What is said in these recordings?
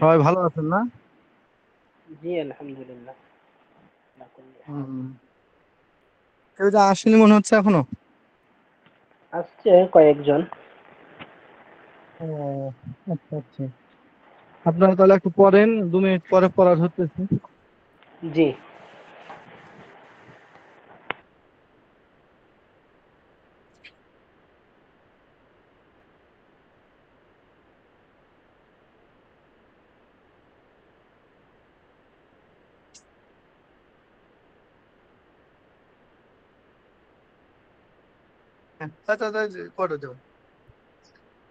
সবাই ভালো আছেন না? জি আলহামদুলিল্লাহ। আলা কুল্লি হাল। হুম। কেউ যে আসেনি মনে হচ্ছে এখনো। আসছে কয়েকজন। ও আচ্ছা আচ্ছা। আপনারা তাহলে একটু পড়েন, 2 মিনিট পরে পড়া ধরতেছি। জি। হ্যাঁ, আচ্ছা আচ্ছা, পড়ে যাও।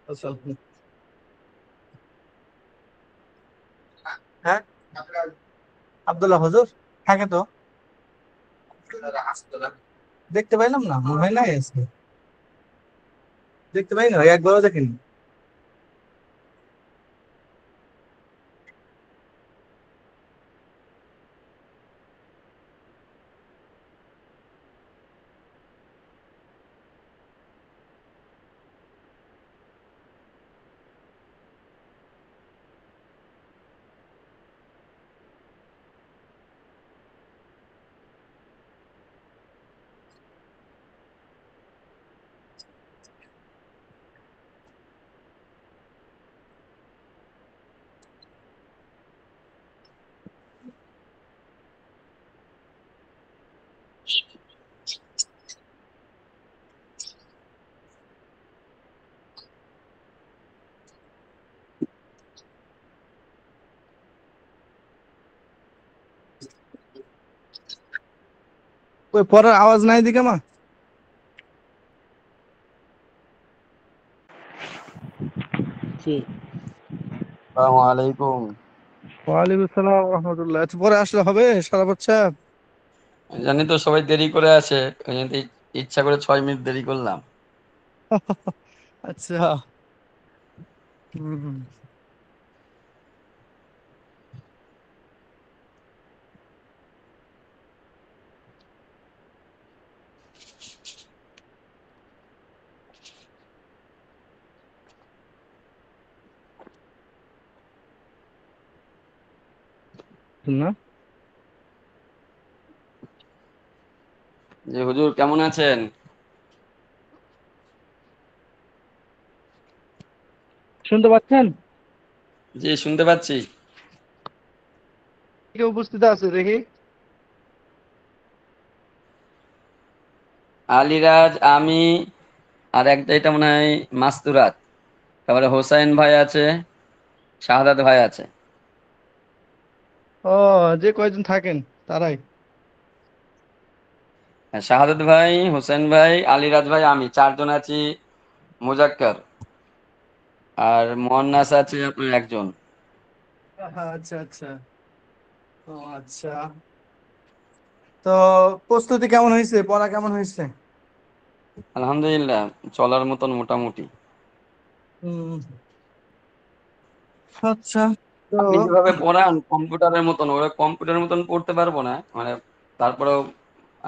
আচ্ছা। হ্যাঁ, আব্দুল্লাহ হুজুর থাকে তো। দেখতে পাইলাম না, মনে হয় নাই আজকে। দেখতে পাই না, একবারও দেখিনি। ওই পড়ার আওয়াজ নাই দিকে মা। জি। আসসালামু আলাইকুম। ওয়ালাইকুম আসসালাম রহমতুল্লাহ। একটু পরে আসলে হবে সারা বচ্চা। জানি তো সবাই দেরি করে আসে, ওই জন্য তো ইচ্ছা করে 6 মিনিট দেরি করলাম। আচ্ছা। হুম। না, যে হুজুর কেমন আছেন? শুনতে পাচ্ছেন? জি শুনতে পাচ্ছি। কে উপস্থিত আছে দেখি। আলিরাজ, আমি, আর একটা এটা মনে হয় মাস্তুরাত, তারপরে হোসাইন ভাই আছে, শাহাদাত ভাই আছে। ও, যে কয়জন থাকেন তারাই। হ্যাঁ, শাহাদাত ভাই, হোসেন ভাই, আলিরাজ ভাই, আমি 4 জন আছি। মুজাক্কার আর মোহান্নাস আছে আপনার একজন। আচ্ছা আচ্ছা। ও আচ্ছা। তো প্রস্তুতি কেমন হয়েছে, পড়া কেমন হয়েছে? আলহামদুলিল্লাহ, চলার মতন মোটামুটি। হুম। আচ্ছা। তো আপনি যেভাবে পড়ান কম্পিউটারের মতন, ওরা কম্পিউটারের মতন পড়তে পারবো না মানে, তারপরেও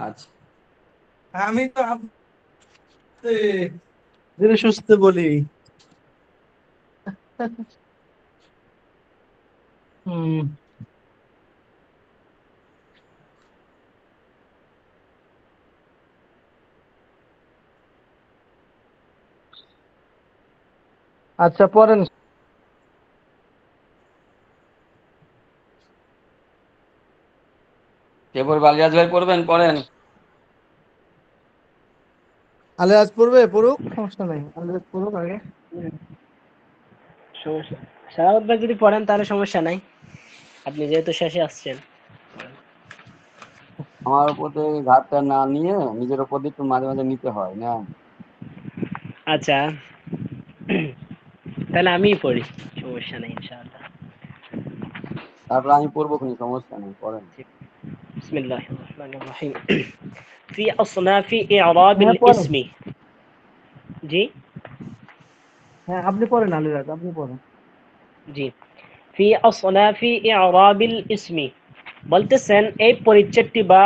আচ্ছা। আমি তো ধীরে সুস্থে বলি। হুম। আচ্ছা পড়েন। কে পড়বে? আলিয়াজ ভাই পড়বেন? পড়েন। আলেয়াজ পড়বে, পড়ুক, সমস্যা নাই, আলেয়াজ পড়ুক আগে। সমস্যা, শাহাদ ভাই যদি পড়েন তাহলে সমস্যা নাই, আপনি যেহেতু শেষে আসছেন। আমার উপর থেকে ঘাটটা না নিয়ে নিজের উপর দিয়ে একটু মাঝে মাঝে নিতে হয় না। আচ্ছা, তাহলে আমিই পড়ি, সমস্যা নেই ইনশাআল্লাহ। তারপর আমি পড়বো, কোনো সমস্যা নেই, পড়েন। বিসমিল্লাহির রহমানির রহিম। في أصناف إعراب হ্যাঁ পড়েন। الاسم। জি। হ্যাঁ আপনি পড়েন আলেয়াজ, আপনি পড়েন। জি। في أصناف إعراب الاسم বলতেছেন এই পরিচ্ছেদটি বা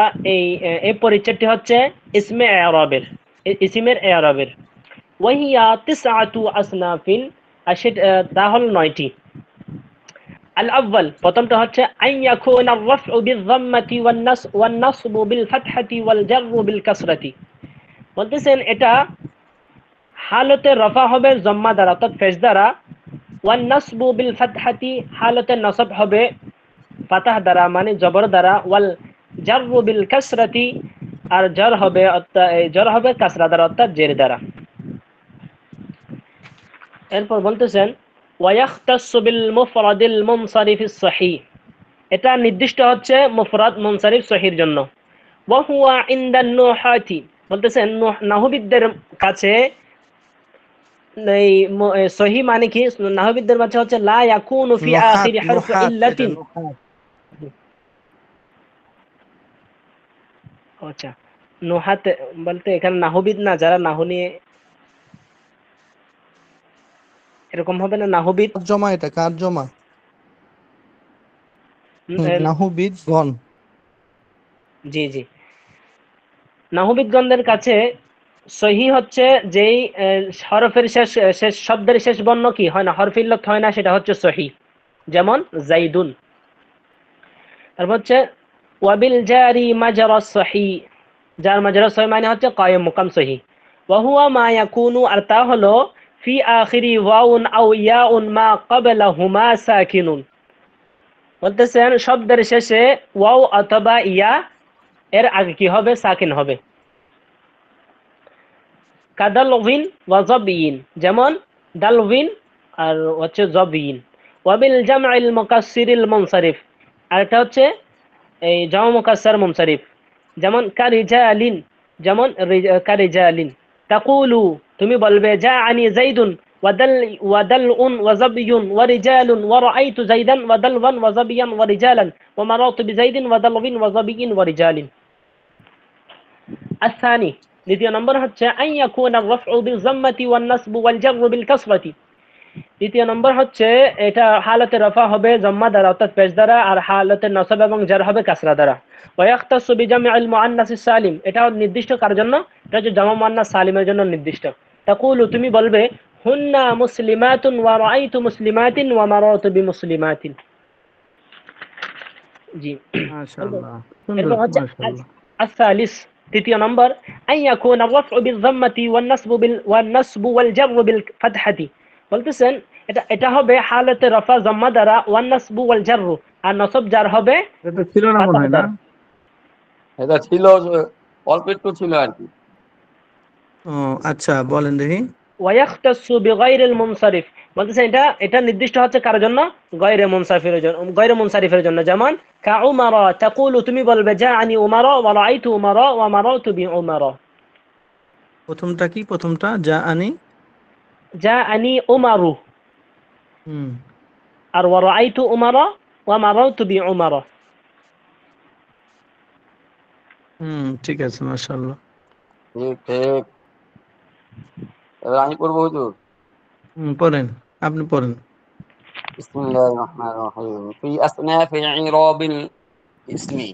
এই পরিচ্ছেদটি হচ্ছে ইসমে এরাবের, ইসিমের এরাবের। ওয়াহিয়া তিসআতু আসনাফিন, আর সেটা তা হল 9টি। আল আউয়াল প্রথমটা হচ্ছে আন ইয়াকুনা আর-রাফউ বিয-যাম্মাতি ওয়ান-নাসবু বিল-ফাতহাতি ওয়াল-জাররু বিল-কাসরাতি। বলতেছেন এটা হালতে রফা হবে জম্মা দ্বারা অর্থাৎ পেশ দ্বারা, ওয়ান-নাসবু বিল-ফাতহাতি হালতে নসব হবে ফাতাহ দ্বারা মানে জবর দ্বারা, ওয়াল-জাররু বিল-কাসরাতি আর জ্বর হবে কাসরা দ্বারা অর্থাৎ জের দ্বারা। এরপর বলতেছেন ওয়ায়াখতাসসু বিল মুফরাদিল মুনসারিফিস সহিহ, এটা নির্দিষ্ট হচ্ছে মুফরাদ মুনসারিফ সহির জন্য। ওয়া হুয়া ইনদান নুহাতি, বলতেছেন নাহবিদদের কাছে এই সহিহ মানে কি, নাহবিদদের কাছে হচ্ছে লা ইয়াকুনু ফি নুহাত আখিরি হারফি নুহাত এটা ইল্লাতিন। নুহাত। আচ্ছা, নুহাত বলতে এখানে নাহবিদ না, যারা নাহু নিয়ে এরকম হবে না, নাহবিদ। কার জমা এটা, কার জমা? নাহুবিদ গণ। জি জি, নাহবিদগণদের কাছে সহি হচ্ছে যেই হরফের শেষ শব্দের শেষ বর্ণ কি হয় না, হরফ ইল্লত হয় না, সেটা হচ্ছে সহি। যেমন জাইদুন। তারপর হচ্ছে ওয়াবিল জারি মাজরা সহি, যার মাজরা সহি মানে হচ্ছে কায়েম মুকাম সহি। ওয়া হুয়া মা ইয়াকুনু, আর তা হলো ফি আখিরি ওয়াউন আও ইয়াউন মা ক্বাবলাহুমা সাকিনুন। বলতেছেন শব্দের শেষে ওয়াও অথবা ইয়া এর আগে কি হবে, সাকিন হবে। কাদালভিন ওয়া যাবিন, যেমন দালভিন আর হচ্ছে যাবিন। ওয়াবিল জামইল মুকাসসিরিল মুনসারিফ, আর এটা হচ্ছে এই জামা মুকাসসার মুনসারিফ, যেমন কারিজালিন, যেমন কারিজালিন। তাকুলু, তুমি বলবে জাআনি যাইদুন ওয়াদালউন ওয়াযাবিয়ুন ওয়ারিজালুন ওয়ারাআইতু যাইদান ওয়াদালওয়ান ওয়াযাবিয়ান ওয়ারিজালান ওয়ামারাতু বিযাইদিন ওয়াদালউন ওয়াযাবিয়িন ওয়ারিজালিন। الثاني, দ্বিতীয় নম্বর হচ্ছে আন ইয়াকুনা আর-রাফউ বিল-যাম্মাতি ওয়ান-নাসবু ওয়াল-জাররু বিল-কাসরাতি। দ্বিতীয় নম্বর হচ্ছে এটা হালাতে রফা হবে জম্মা দ্বারা অর্থাৎ পেশ দ্বারা, আর হালাতে নসব এবং জার হবে কাসরা দ্বারা। ওয়া ইয়াখতাসসু বিজামি'আল মুআন্নাসিস সালিম, এটা নির্দিষ্ট কার জন্য, এটা হচ্ছে জামা মুআন্নাস সালিমের জন্য নির্দিষ্ট। তাকুলু, তুমি বলবে হুন্না মুসলিমাতুন ওয়া রাআইতু মুসলিমাতিন ওয়া মারাতু বিমুসলিমাতিন। জি। মাশাআল্লাহ, সুন্দর এরপর হচ্ছে মাশাআল্লাহ। الثالث, তৃতীয় নম্বর أن يكون الرفع بالضمة والنصب والجر بالفتحة। বলতেছেন এটা এটা হবে হালাতে রফা জম্মা দ্বারা, ওয়ান নাসবু ওয়াল জাররু, আর নসব জার হবে এটা ছিল না মনে ফাতাহ হয় না? দ্বারা। এটা ছিল, অল্প একটু ছিল আর কি। ও আচ্ছা, বলেন দেখি। ওয়ায়াখতাসসু বিগাইরিল মুনসারিফ, বলতেছেন এটা এটা নির্দিষ্ট হচ্ছে কার জন্য, গায়রে মুনসারিফের জন্য। যেমন কা উমারা, তাকুলু, তুমি বলবে জাআনি উমারা ওয়া রাআইতু উমারা ওয়া মারাতু বিউমারা। প্রথমটা কি, প্রথমটা যা আনি? জাআনি উমারু, হুম আর ওয়া রাআইতু উমারা ওয়া মারাতু বিউমারা। হুম, ঠিক আছে, মাশাআল্লাহ। ঠিক ঠিক। এবার আমি পড়বো হুজুর। পড়েন, আপনি পড়েন। বিসমিল্লাহির রহমানির রহিম। ফি আসনাফি ইরাবিল ইসমি,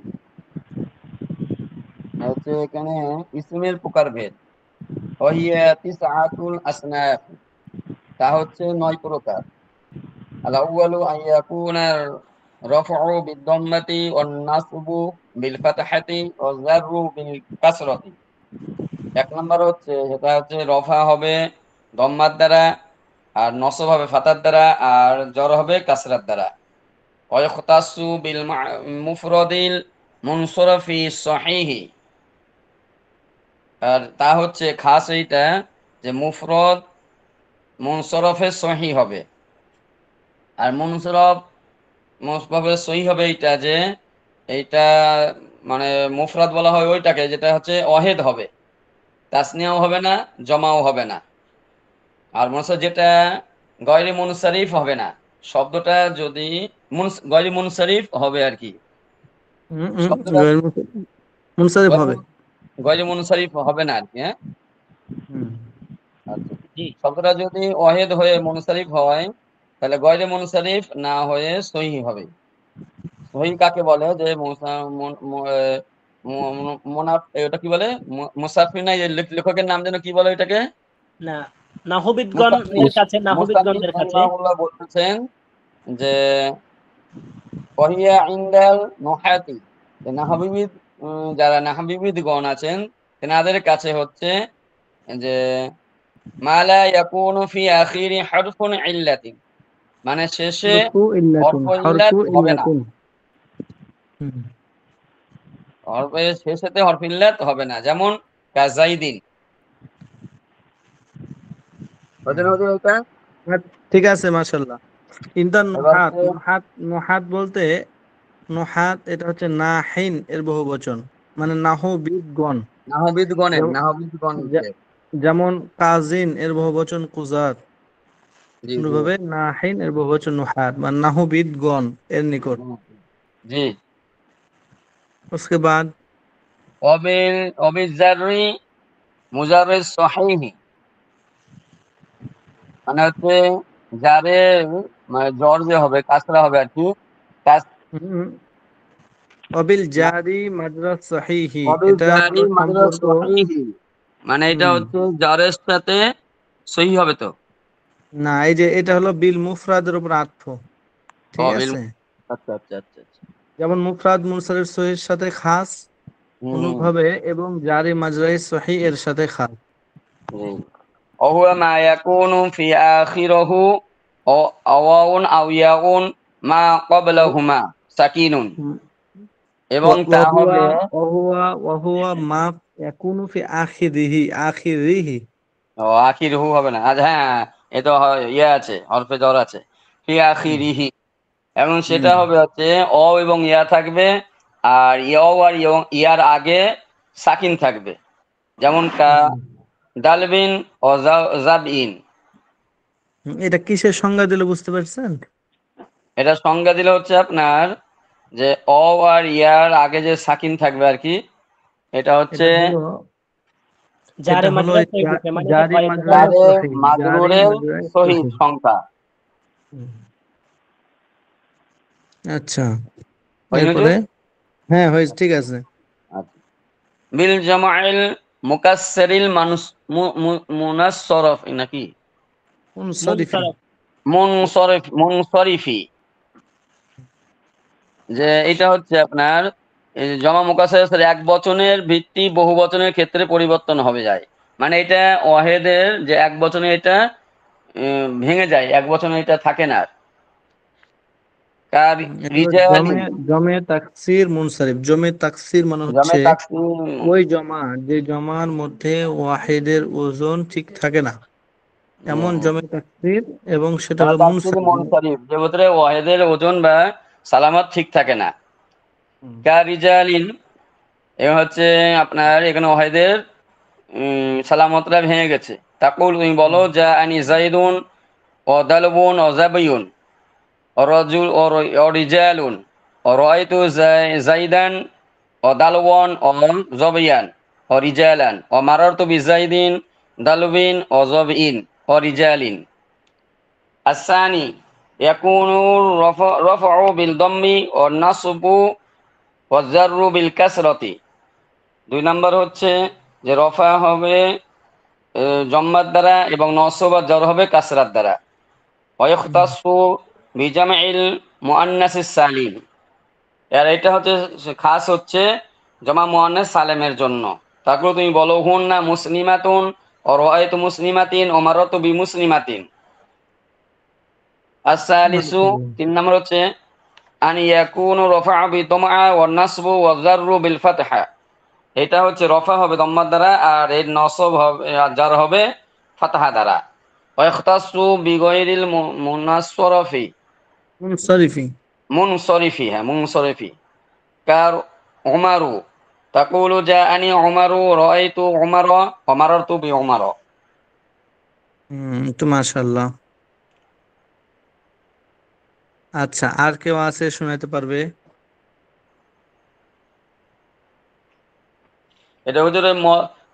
হচ্ছে এখানে ইসমের প্রকারভেদ। ওয়াহিয়া তিসআতুল আসনাফ, তা হচ্ছে 9 প্রকার। আল আউয়ালু আন ইয়াকুনা রাফউ বিদ-দাম্মাতি ওয়ান নাসবু বিল ফাতহাতি ওয়াজ জাররু বিল কাসরাতি। এক নম্বর হচ্ছে, সেটা হচ্ছে রফা হবে দম্মার দ্বারা, আর নসব হবে ফাতার দ্বারা, আর জর হবে কাসরার দ্বারা। ওয়ায়খতাসু বিল মুফরাদিল মুনসরাফি সহিহি, আর তা হচ্ছে খাস এইটা যে মুফরদ মুনসরফে সহি হবে, আর মুনসরফ মুসবাফে সহি হবে এইটা যে এইটা মানে মুফরাদ বলা হয় ওইটাকে যেটা হচ্ছে ওয়াহিদ হবে, তাসনিয়াও হবে না, জমাও হবে না। আর মুনসারিফ যেটা গয়রে মুনসারিফ হবে না, শব্দটা যদি গয়রে মুনসারিফ হবে আর কি, শব্দটা মুনসারিফ হবে। গয়রে মুনসারিফ হবে না আর কি। হ্যাঁ, হুম আচ্ছা। জি শব্দটা যদি ওয়াহিদ হয়ে মুনসারিফ হয়, তাহলে গয়রে মুনসারিফ না হয়ে সহিহ হবে। সহিহ কাকে বলে, যে এটা কি বলে, মুসাফির না, লেখকের নাম যেন কি বলে এটাকে, না, নাহবিদগণ এর কাছে, নাহবিদগণদের কাছে বলতেছেন যে ওয়াহিয়া ইনদাল নুহাতি, নাহবিবিদ, যারা নাহবিবিদ গণ আছেন তেনাদের কাছে হচ্ছে যে মা লা ইয়াকুনু ফি আখিরি হারফুন ইল্লাতিন, মানে শেষে হরফু ইল্লাতুন, হরফ ইল্লাত হরফু হবে না, ইল্লাতুন। হুম। শেষেতে হরফ ইল্লাত হবে না, যেমন কাজাইদিন। হুম। বুঝলেন হুজুর এটা? ঠিক আছে, মাশাল্লাহ। ইন্দান এবার নুহাত, হচ্ছে নুহাত বলতে, নুহাত এটা হচ্ছে নাহিন এর বহুবচন, মানে নাহবিদগণ। যেমন নাহবিদ গণের। যেমন কাজিন এর বহুবচন কুজাত, জি জি। অনুভাবে নাহিন এর বহুবচন নুহাত, মানে নাহবিদগণ এর নিকট। জি। उसके बाद অবিল অবিজারি মুজাররিস সহিহি, মানে হচ্ছে যারে, মানে জ্বর যে হবে কাসরা হবে আর কি, অবিল জারি মাদ্রাস সহিহি, এটা অবিজারি হলো মাদ্রাস সম্পর্ক। সহিহি, মানে এটা হুম। হচ্ছে জ্বরের সাথে সহি হবে তো। না, এই যে এটা হলো বিল মুফরাদের উপর আতফ, ঠিক অবিল, আছে। আচ্ছা আচ্ছা আচ্ছা আচ্ছা। যেমন মুফরাদ মুনসারিফ সহির সাথে খাস হুম। অনুভাবে, এবং জারি মাজরাই সহি এর সাথে খাস। জি। وهو ما يكون في آخره أواون أو ياء ما قبلهما سكين, এবং তা ওয়াহুয়া হবে ওয়াহুয়া ওয়াহুয়া মা ইয়াকুনু ফি আখিরিহি, আখিরিহি। আখিরহু হবে না আজ, হ্যাঁ এটা ইয়ে আছে, হরফে জ্বর আছে, ফি আখিরিহি, এবং সেটা হুম। হবে হচ্ছে অ এবং ইয়া থাকবে, আর ইয়াও আর ইয়ার আগে সাকিন থাকবে, যেমন কা হুম। দালবিন ও জাবইন। এটা কিসের সংজ্ঞা দিলে বুঝতে পারছেন? এটা সংজ্ঞা দিলে হচ্ছে আপনার যে অ আর ইয়ার আগে যে সাকিন থাকবে আর কি, এটা হচ্ছে এটা হলো এটা জারে হলো মাজরা সহি দিতে, মানে এটা জারি গয়েব মাজরাই গয়েব। তারে সহি, জারি মাজরুরের মাজরাই সহিত সহি। সংখ্যা। হুম। আচ্ছা, হয়েছে হুজুর? এরপরে হ্যাঁ হয়েছে, ঠিক আছে। আচ্ছা। বিল জামাইল মুকাসসিরিল মানুস মুনাসসরফ নাকি মুনসারিফি। মুনসারাফ। মুনসরিফি, যে এটা হচ্ছে আপনার এই যে জমা মুকাসসির এক বচনের ভিত্তি বহু বচনের ক্ষেত্রে পরিবর্তন হবে যায়, মানে এটা ওয়াহেদের যে এক বচনে এটা ভেঙে যায়, এক বচনে এটা থাকে না। কার এটা হলো রিজালিন, জমে, জমে তাকসির মুনসারিফ। জমে তাকসির মানে জমে হচ্ছে তাকসিম, ওই জমা, যে জমার মধ্যে ওয়াহিদের ওজন ঠিক থাকে না, এমন জমে তাকসির, এবং সেটা জমে হলো তাকসির মুনসারিফ। মুনসারিফ, যে ভিতরে ওয়াহেদের ওজন বা সালামত ঠিক থাকে না। হুম। কার রিজালিন, এবং হচ্ছে আপনার এখানে ওয়াহেদের সালামতরা ভেঙে গেছে। তাকুল, তুমি বলো যা আনি জাইদুন ও দালবুন ও জাবিয়ুন ও রজুল ও রিজালুন ও রাআইতু জাইদান ও দালওয়ান ও জবিয়ান ও রিজালান ও মারারতু বিজাইদিন দালবিন ও জবিন ও রিজালিন। আসানি ইয়াকুনু রফউ বিল দম্মি ও নাসবু ও জাররু বিল কাসরাতি। দুই নাম্বার হচ্ছে যে রফা হবে জম্মার দ্বারা, এবং নসব আর জর হবে কাসরাত দ্বারা। ওয়াইখতাসু বিজামাইল মুআন্নাসিস সালিম, আর এটা হচ্ছে খাস হচ্ছে জমা মুআন্নাস সালেমের জন্য। তারপর তুমি বলো হুন্না মুসলিমাতুন ও রাআইতু মুসলিমাতিন ও মারারতু বিমুসলিমাতিন। আস-সালিসু, তিন নম্বর হচ্ছে আন ইয়াকুনু রাফা বিদমা ওয়ান নাসবু ওয়াজ জাররু বিল ফাতহা, এটা হচ্ছে রফা হবে দম্মার দ্বারা, আর এর নসব হবে আর জার হবে ফাতহা দ্বারা। ওয়াইখতাসু বিগাইরিল মুনাসসরফি, মুনসারিফি। মুনসরিফি, হ্যাঁ মুনসরিফি। কার উমারু, তাকুলু জাআনি উমারু রাআইতু উমারা ওয়া মারারতু বিউমারা। তো মাশাআল্লাহ। আচ্ছা, আর কেউ আছে শোনাতে পারবে? এটা হুজুরের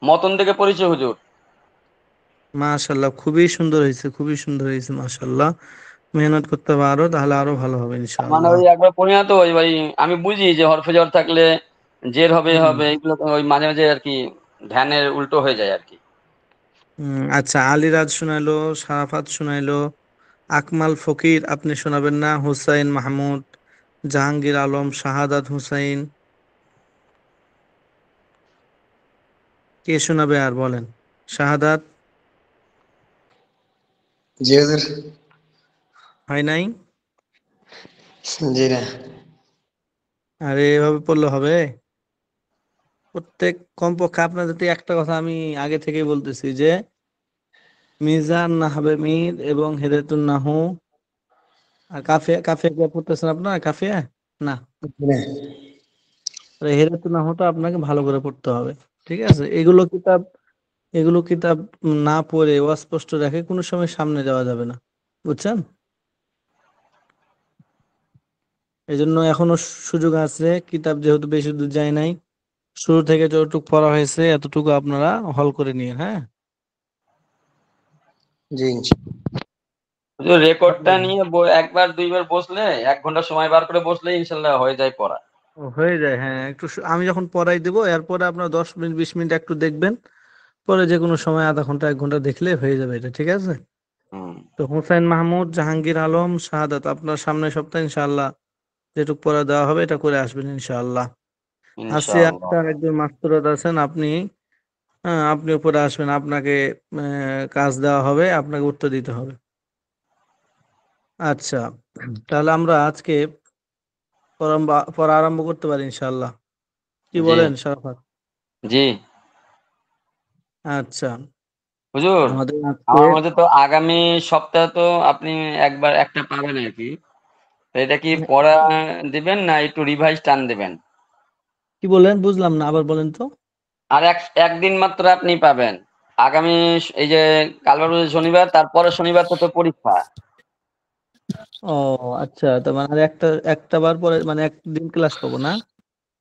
মতন থেকে পরিচয় হুজুর। মাশাআল্লাহ, খুবই সুন্দর হয়েছে, খুবই সুন্দর হয়েছে, মাশাআল্লাহ। মেহনত করতে হবে আরো, তাহলে আরো ভালো হবে মানে ইনশাআল্লাহ। ওই একবার পড়ি না তো ওই ভাই, আমি বুঝি যে হরফে জ্বর থাকলে জের হবে হুম। হবে, এগুলো তো ওই মাঝে মাঝে আর কি ধ্যানের উল্টো হয়ে যায় আর কি। আচ্ছা, আলিরাজ শোনাইলো, সারাফাত শোনাইলো, আকমাল ফকির আপনি শোনাবেন না, হুসাইন মাহমুদ, জাহাঙ্গীর আলম, শাহাদাত হুসাইন। কে শোনাবে আর বলেন? শাহাদাত জি হুজুর। হয় নাই? জি না। আরে এভাবে পড়লে হবে? প্রত্যেক কমপক্ষে আপনাদের তো একটা কথা আমি আগে থেকেই বলতেছি যে মিজান, নাহবে মির এবং হেদায়েতুন নাহু আর কাফিয়া। কাফিয়া কে পড়তেছেন আপনারা? কাফিয়া না, জি না। হেদায়েতুন নাহুটা আপনাকে ভালো করে পড়তে হবে। ঠিক আছে? এগুলো কিতাব না পড়ে অস্পষ্ট রেখে কোনো সময় সামনে যাওয়া যাবে না, বুঝছেন? এই জন্য এখনো সুযোগ আছে, কিতাব যেহেতু বেশি দূর যায় নাই, শুরু থেকে যতটুকু পড়া হয়েছে এতটুকু আপনারা হল করে নিন। হ্যাঁ, জি হুজুর রেকর্ডটা নিয়ে একবার দুইবার বসলে 1 ঘন্টা সময় বার করে বসলে ইনশাল্লাহ হয়ে যায় পড়া। হয়ে যায়। হ্যাঁ, একটু আমি যখন পড়াই দেবো এরপরে আপনার 10 মিনিট 20 মিনিট একটু দেখবেন, পরে যে কোনো সময় আধা ঘন্টা 1 ঘন্টা দেখলে হয়ে যাবে এটা। ঠিক আছে? হুম, তো হুসাইন মাহমুদ, জাহাঙ্গীর আলম, শাহাদাত আপনার সামনের সপ্তাহে ইনশাআল্লাহ যেটুকু পড়া দেওয়া হবে এটা করে আসবেন ইনশাআল্লাহ। আসিয়া ইনশাআল্লাহ। আক্তার একজন মাস্তুরাত আছেন, আপনি আপনি উপরে আসবেন, আপনাকে কাজ দেওয়া হবে, আপনাকে উত্তর দিতে হবে। আচ্ছা, তাহলে আমরা আজকে পড়া আরম্ভ করতে পারি ইনশাআল্লাহ। কি জি বলেন শারাফাত? জি আচ্ছা, হুজুর, আমাদের আজকে আমার মতে তো আগামী সপ্তাহে তো আপনি একবার একটা পাবেন আর কি। তো এটা কি পড়া দিবেন না একটু রিভাইজ টান দেবেন? কি বললেন বুঝলাম না, আবার বলেন তো। আর একদিন মাত্র আপনি পাবেন। আগামী এই যে কাল বাদে শনিবার, তারপরে শনিবার তো পরীক্ষা। ও আচ্ছা, তার মানে আর একটা বার পরে মানে একদিন ক্লাস পাবো না?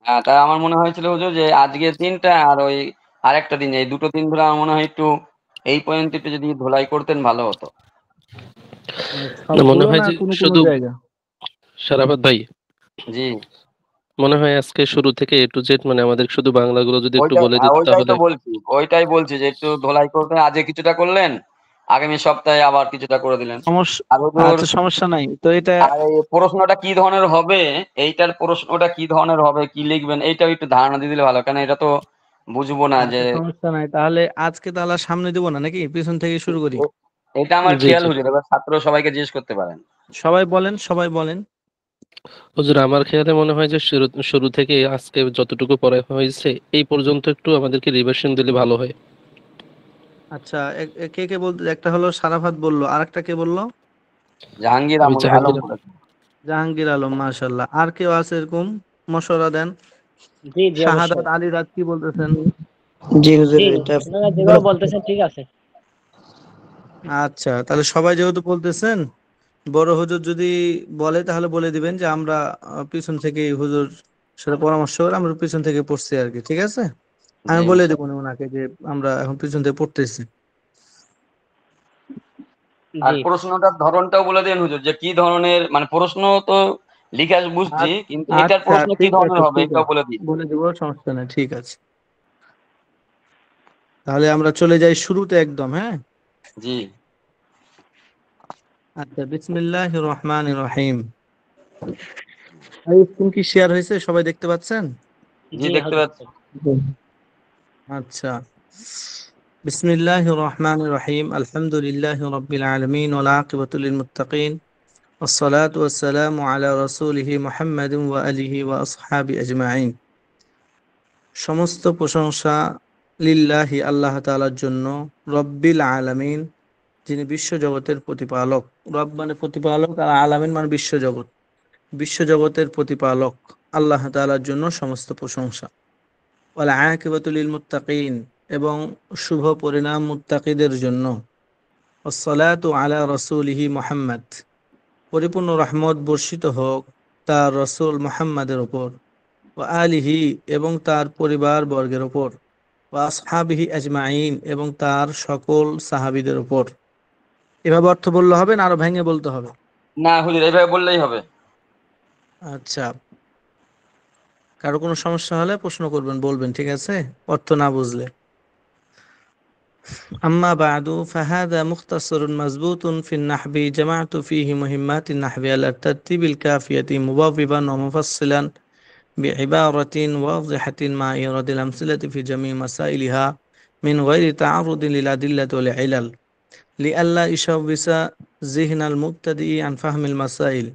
হ্যাঁ, তা আমার মনে হয়েছিল হুজুর যে আজকের দিনটা আর ওই আরেকটা দিন, এই দুটো দিন ধরে আমার মনে হয় একটু এই পয়েন্ট একটু যদি ধোলাই করতেন ভালো হতো। মানে না, মনে সবগুলো হয় না যে কোনো কোনো শুধু জায়গা? সারাফাত ভাই, জি, মনে হয় আজকে শুরু থেকে এ টু জেড মানে আমাদের শুধু বাংলাগুলো যদি একটু বলে দিত ওইটাই তাহলে। তো বলছি, ওইটাই বলছি যে একটু ধোলাই করতে আজকে কিছুটা করলেন, আগামী সপ্তাহে আবার কিছুটা করে দিলেন। সমস্যা। আর হুজুর, আচ্ছা, সমস্যা নাই তো এটা। আর এই প্রশ্নটা কি ধরনের হবে, এইটার প্রশ্নটা কি ধরনের হবে, কি লিখবেন, এইটাও একটু ধারণা দিয়ে দিলে ভালো, কারণ এটা তো বুঝবো না যে। আচ্ছা, সমস্যা নাই তাহলে আজকে তাহলে আর সামনে দেবো না নাকি, পিছন থেকে শুরু করি? এটা আমার জি খেয়াল জি হুজুর, এবার ছাত্র সবাইকে জিজ্ঞেস করতে পারেন। সবাই বলেন, সবাই বলেন। হুজুর, আমার খেয়ালে মনে হয় যে শুরু শুরু থেকে আজকে যতটুকু পড়া হয়েছে এই পর্যন্ত একটু আমাদেরকে রিভার্সন দিলে ভালো হয়। আচ্ছা, কে কে বলতে, একটা হলো সারাফাত বললো, আরেকটা কে বললো? জাহাঙ্গীর আমি আলম জাহাঙ্গীর বলেছে। জাহাঙ্গীর আলম, মাশাল্লাহ। আর কেউ আছে এরকম? মশওয়ারা দেন। জি জি শাহাদাত অবশ্যই। আলী রাত কি বলতেছেন? জি হুজুর, জি, এটা আপনারা যেভাবে বলতেছেন ঠিক আছে। আচ্ছা, তাহলে সবাই যেহেতু বলতেছেন, বড় হুজুর যদি বলে তাহলে বলে দিবেন যে আমরা পিছন থেকে হুজুর সাথে পরামর্শ করে আমরা পিছন থেকে পড়ছি আর কি। ঠিক আছে? জি আমি বলে দেবো ইনশাআল্লাহ। ওনাকে যে আমরা এখন পিছন থেকে পড়তেছি। আর জি প্রশ্নটার ধরনটাও বলে দিন হুজুর, যে কি ধরনের, মানে প্রশ্ন তো লিখে বুঝছি, কিন্তু এটার আচ্ছা, প্রশ্ন কি ঠিক ধরনের আছে, হবে ঠিক এটাও আছে, বলে দিন। বলে দেবো, সমস্যা নেই। ঠিক আছে, তাহলে আমরা চলে যাই শুরুতে একদম। হ্যাঁ, জি আচ্ছা, বিসমিল্লাহির রহমানির রহিম। স্ক্রিন কি শেয়ার হয়েছে? সবাই দেখতে পাচ্ছেন? জি জি দেখতে হজরত। পাচ্ছি। আচ্ছা, বিসমিল্লাহির রহমানির রহিম। আলহামদুলিল্লাহি রাব্বিল আলামিন ওয়াল আকিবাতু লিল মুত্তাকিন والصلاة والسلام على رسوله محمد وآله وأصحابه أجمعين। সমস্ত প্রশংসা লিল্লাহি আল্লাহ তাআলার জন্য, রব্বিল আলামিন যিনি বিশ্বজগতের প্রতিপালক। রব মানে প্রতিপালক, আর আলামিন মানে বিশ্বজগৎ। বিশ্বজগতের প্রতিপালক আল্লাহ তাআলার জন্য সমস্ত প্রশংসা। ওয়াল আকিবাতু লিল মুত্তাকিন এবং শুভ পরিণাম মুত্তাকিদের জন্য। আসসালাতু আলা রাসূলিহি মুহাম্মদ, পরিপূর্ণ রহমত বর্ষিত হোক তার রসুল মুহাম্মাদের উপর। ও আলিহি এবং তার পরিবার বর্গের উপর। ও আসহাবিহি আজমাইন এবং তার সকল সাহাবীদের উপর। এভাবে অর্থ বললে হবে না আরো ভেঙে বলতে হবে? না হুজুর, এইভাবে বললেই হবে। আচ্ছা, কারো কোনো সমস্যা হলে প্রশ্ন করবেন, বলবেন, ঠিক আছে, অর্থ না বুঝলে। أما بعد فهذا مختصر مضبوط في النحو جمعت فيه مهمات النحو على الترتيب الكافية مبوبا ومفصلا بعبارة واضحة مع إيراد الأمثلة في جميع مسائلها من غير تعرض للأدلة والعلل لئلا يشوش ذهن المبتدئ عن فهم المسائل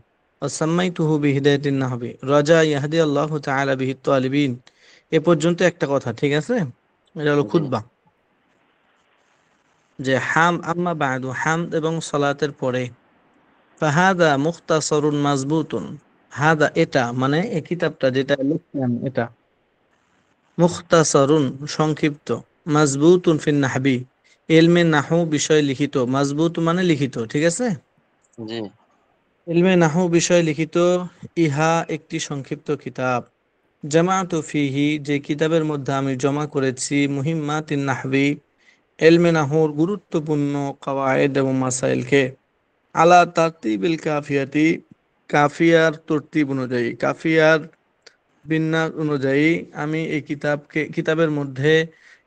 وسميته بهداية النحو رجاء يهدي الله تعالى به الطالبين এ পর্যন্ত একটা কথা ঠিক আছে এটা হলো জি খুতবা যে আম্মা বাদু হামদ এবং সালাতের পরে ফাহাদা মুখতাসরুন মাজবুতুন হাদা এটা মানে এই কিতাবটা যেটা লিখলাম এটা মুখতাসরুন সংক্ষিপ্ত মাজবুতুন ফিন নাহবি ইলমে নাহু বিষয় লিখিত মাজবুত মানে লিখিত ঠিক আছে জি ইলমে নাহু বিষয় লিখিত ইহা একটি সংক্ষিপ্ত কিতাব জামাতু ফিহি যে কিতাবের মধ্যে আমি জমা করেছি মুহিম্মাতিন নাহবি ইলমে নাহুর গুরুত্বপূর্ণ কওয়ায়েদ এবং মাসাইলকে আলা তারতিবিল কাফিয়াতি কাফিয়ার তরতিব অনুযায়ী কাফিয়ার বিন্যাস অনুযায়ী আমি এই কিতাবের মধ্যে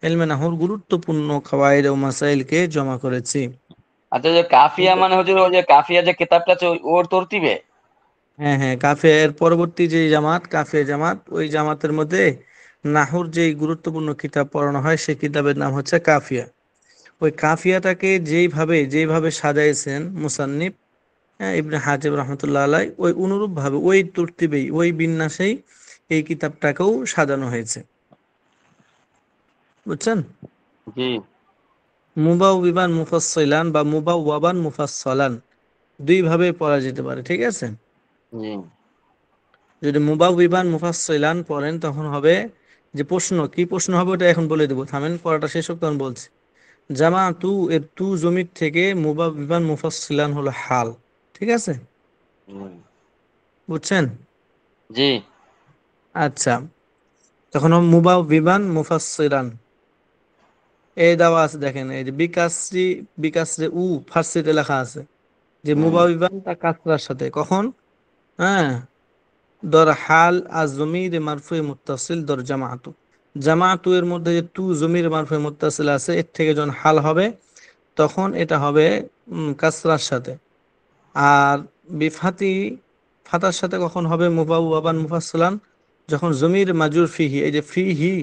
ইলমে নাহুর গুরুত্বপূর্ণ কওয়ায়েদ ও মাসাইলকে জমা করেছি আচ্ছা, যে কাফিয়া মানে হচ্ছে ওই যে কাফিয়া যে কিতাবটা আছে ওর তরতিবে। হ্যাঁ হ্যাঁ কাফিয়ার পরবর্তী যে জামাত কাফিয়া জামাত ওই জামাতের মধ্যে নাহুর যে গুরুত্বপূর্ণ কিতাব পড়ানো হয় সেই কিতাবের নাম হচ্ছে কাফিয়া ওই কাফিয়াটাকে যেইভাবে সাজাইছেন মুসান্নিফ ইবনে হাজিব রহমতুল্লাহ আলাই ওই অনুরূপ ভাবে ওই তরতিবেই ওই বিন্যাসেই এই কিতাবটাকেও সাজানো হয়েছে বুঝছেন জি মুবাউবিবান মুফাসসিলান বা মুবাওয়াবান মুফাসসালান দুই ভাবে পড়া যেতে পারে ঠিক আছে জি যদি মুবাউবিবান মুফাসসিলান পড়েন তখন হবে যে কি প্রশ্ন হবে ওটা এখন বলে দেবো থামেন পড়াটা শেষ হোক তখন বলছি জামা তু এর তু জমির থেকে মুবাউবিবান মুফাসসিলান হলো হাল ঠিক আছে বুঝছেন জি আচ্ছা তখন মুবাউবিবান মুফাসসিলান এই দেওয়া আছে দেখেন এই যে বিকাশরে ফার্সিতে লেখা আছে যে মুবাউবিবান তা কাসরার সাথে কখন হ্যাঁ দর হাল আজ জমির মারফুয়ে মুত্তাসিল দর জামাতু জামাতু এর মধ্যে যে তু জমির মারফুয়ে মুত্তাসিল আছে এর থেকে যখন হাল হবে তখন এটা হবে কাসরার সাথে আর বিফাতি ফাতার সাথে কখন হবে মুবাউবান মুফাসসালান যখন জমির মাজুর ফিহি এই যে ফিহি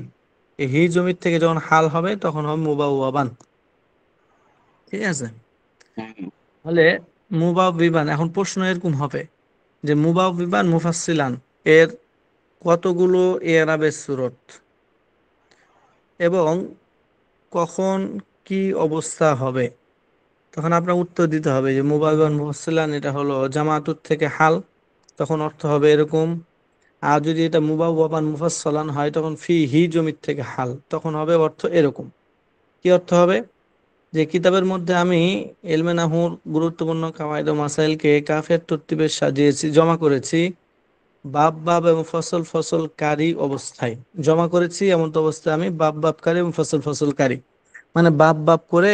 এই হি জমির থেকে যখন হাল হবে তখন হবে মুবাউবান ঠিক আছে তাহলে মুবাউবিবান এখন প্রশ্ন এরকম হবে যে মুবাউবিবান মুফাসসিলান এর কতগুলো এরাবের সূরত এবং কখন কি অবস্থা হবে তখন আপনার উত্তর দিতে হবে যে মুবাউবিবান মুফাসসিলান এটা হলো জামাতুর থেকে হাল তখন অর্থ হবে এরকম আর যদি এটা মুবাউবান মুফাসসালান হয় তখন ফি হি জমির থেকে হাল তখন হবে অর্থ এরকম কি অর্থ হবে যে কিতাবের মধ্যে আমি ইলমে নাহুর গুরুত্বপূর্ণ কাওয়ায়েদ ও মাসাইলকে কাফের তরতিবে সাজিয়েছি জমা করেছি বাব এবং ফসল ফসলকারী অবস্থায় জমা করেছি এমন তো অবস্থায় আমি বাবকারী এবং ফসল ফসলকারী মানে বাব করে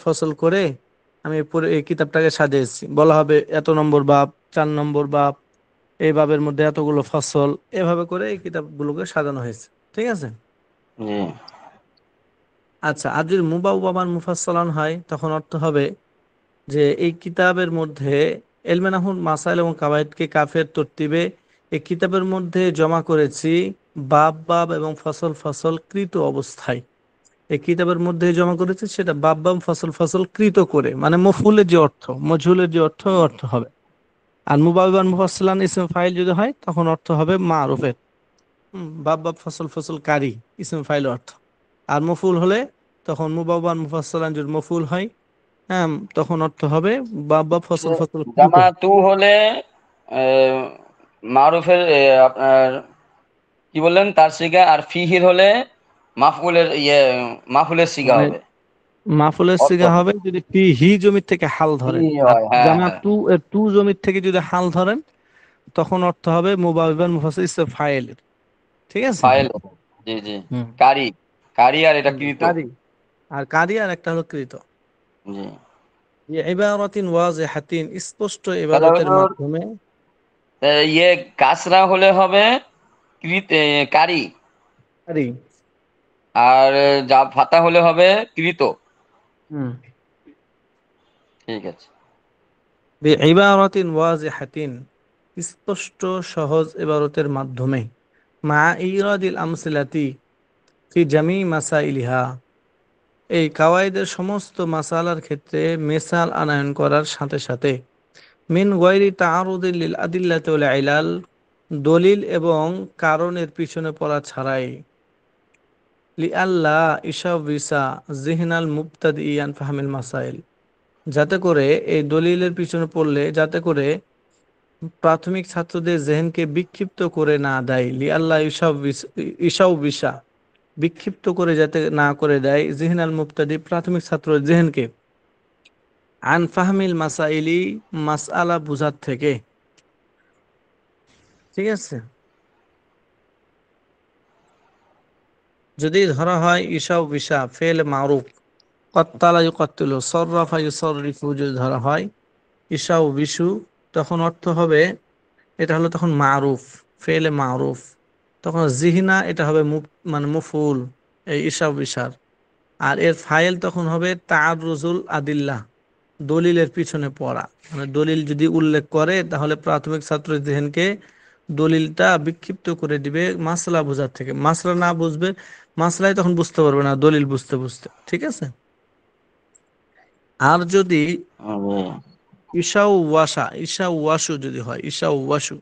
ফসল করে আমি পুরো এই কিতাবটাকে সাজিয়েছি বলা হবে এত নম্বর বাব 4 নম্বর বাব এই বাবের মধ্যে এতগুলো ফসল এভাবে করে এই কিতাবগুলোকে সাজানো হয়েছে ঠিক আছে জি আচ্ছা আর যদি মুবাউবান মুফাসসালান হয় তখন অর্থ হবে যে এই কিতাবের মধ্যে ইলমে নাহুর মাসাইল এবং কাওয়ায়েদকে কাফের তরতিবে এই কিতাবের মধ্যে জমা করেছি বাব এবং ফসল কৃত অবস্থায় এই কিতাবের মধ্যে জমা করেছি সেটা বাব ফসল কৃত করে মানে মফুলের যে অর্থ মজহুলের যে অর্থ হবে আর মুবাউবান মুফাসসালান ইসম ফাইল যদি হয় তখন অর্থ হবে মারুফের বাব ফসল কারি ইসম ফাইল অর্থ আর মফুল হলে তখন মুবাউবান মুফাসসালান যদি মফুল হয় হ্যাঁ তখন অর্থ হবে বাব ফসল কৃত জামাতু হলে মারুফের আপনার কি বললেন তার সিগা, আর ফিহির হলে মাফুলের সিগা মানে হবে মাফুলের অর্থ সিগা হবে যদি ফি হি জমির থেকে হাল ধরেন ফিহি আর হয়, হ্যাঁ জামা হ্যাঁ টু জমির থেকে যদি হাল ধরেন তখন অর্থ হবে মুবাউবান মুফাসসিল ইসম ফাইলের ঠিক আছে ফাইল। জি জি হুম কারি কারি আর এটা কৃত। কারি আর কারি আর একটা হলো কৃত জি ইবারাতিন ওয়াজিহাতিন স্পষ্ট তাহলে ইবারতের হলো মাধ্যমে কাসরা হলে হবে কারি, কারি আর যা ফাতা হলে হবে কৃত। হুম ঠিক আছে। বিইবারাতিন ওয়াজিহাতিন, স্পষ্ট সহজ ইবারতের মাধ্যমে, মা ইরাদিল আমসিলাতি ফি জামি মাসাইলিহা, এই কাওয়াইদের সমস্ত মাসালার ক্ষেত্রে মেসাল আনয়ন করার সাথে সাথে, মিন গায়রি তাআরুদিল লিল আদিল্লাতি ওয়াল ইলাল, দলিল এবং কারণের পিছনে পড়া ছাড়াই, লিআল্লা ইশাবিসা যিহনাল মুবতাদিয়ান ফাহমিল মাসাইল, যাতে করে এই দলিলের পিছনে পড়লে যাতে করে প্রাথমিক ছাত্রদের জেহেনকে বিক্ষিপ্ত করে না দেয়, লিআল্লা ইশাবিসা, বিক্ষিপ্ত করে যাতে না করে দেয়, যিহনাল মুবতাদি, প্রাথমিক ছাত্র জেহেনকে, আন ফাহমিল মাসাইলি, মাসআলা বুঝার থেকে। ঠিক আছে, যদি ধরা হয় ইশাও বিশা ফেল মারুফ, কত্তালা ইউকাত্তিলু, সররাফা ইউসররিফু, যদি ধরা হয় ইশাও বিশু, তখন অর্থ হবে, এটা হলো তখন মারুফ, ফেল মারুফ। তখন জিহনা এটা হবে মানে মুফুল এই ইশাও বিশার। আর এর ফাইল তখন হবে তাআররুজুল আদিল্লাহ, দলিলের পিছনে পড়া। মানে দলিল যদি উল্লেখ করে তাহলে প্রাথমিক ছাত্র জেহেনকে দলিলটা বিক্ষিপ্ত করে দিবে মাসলা বোঝার থেকে। মাসলা না বুঝবে, মাসলাই তখন বুঝতে পারবে না দলিল বুঝতে বুঝতে। ঠিক আছে, আর যদি ইশাউ ওয়াসা, ইশাউ ওয়াসু যদি হয়, ইশাউ ওয়াসু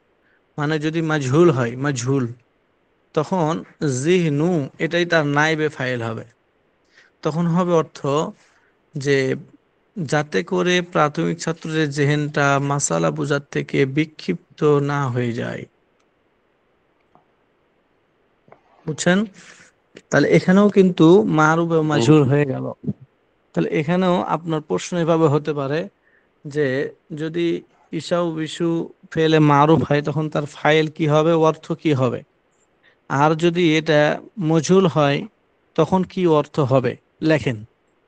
মানে যদি মাজহুল হয়, মাজহুল, তখন জিহনু এটাই তার নাইবে ফাইল হবে। তখন হবে অর্থ যে যাতে করে প্রাথমিক ছাত্রদের জেহেনটা মাসালা বোঝার থেকে বিক্ষিপ্ত না হয়ে যায়। বুঝছেন? তাহলে এখানেও কিন্তু মারুফ এবং মাজহুল হয়ে গেল। তাহলে এখানেও আপনার প্রশ্ন এভাবে হতে পারে যে যদি ইশাউ বিশু ফেলে মারুফ হয় তখন তার ফাইল কি হবে, অর্থ কি হবে? আর যদি এটা মজহুল হয় তখন কি অর্থ হবে, লেখেন।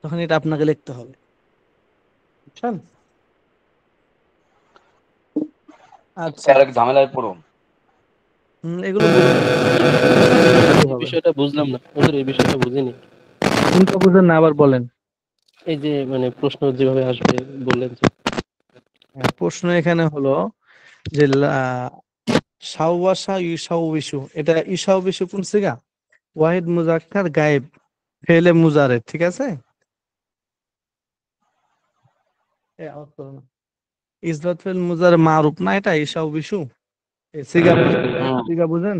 তখন এটা আপনাকে লিখতে হবে। বুঝছেন? আচ্ছা, আরেক ঝামেলায় পড়ুন। এগুলো বুঝবেন, এই হবে। বিষয়টা বুঝলাম না হুজুর, এই বিষয়টা বুঝিনি। কোনটা বুঝেন না আবার বলেন। এই যে মানে প্রশ্ন যেভাবে আসবে বললেন যে, হ্যাঁ, প্রশ্ন এখানে হলো যে সাওয়াসা ইউসাউবিসু, এটা ইসাউবিসু কোন সিগা? ওয়াহিদ মুজাক্কার গায়েব, ফেলে মুজারে। ঠিক আছে, আওয়াজ করো না। ইসবাত ফেল মুজারে মারুফ না, এটা ইসাউবিসু সিগা বুঝেন? হুম, সিগা বুঝেন?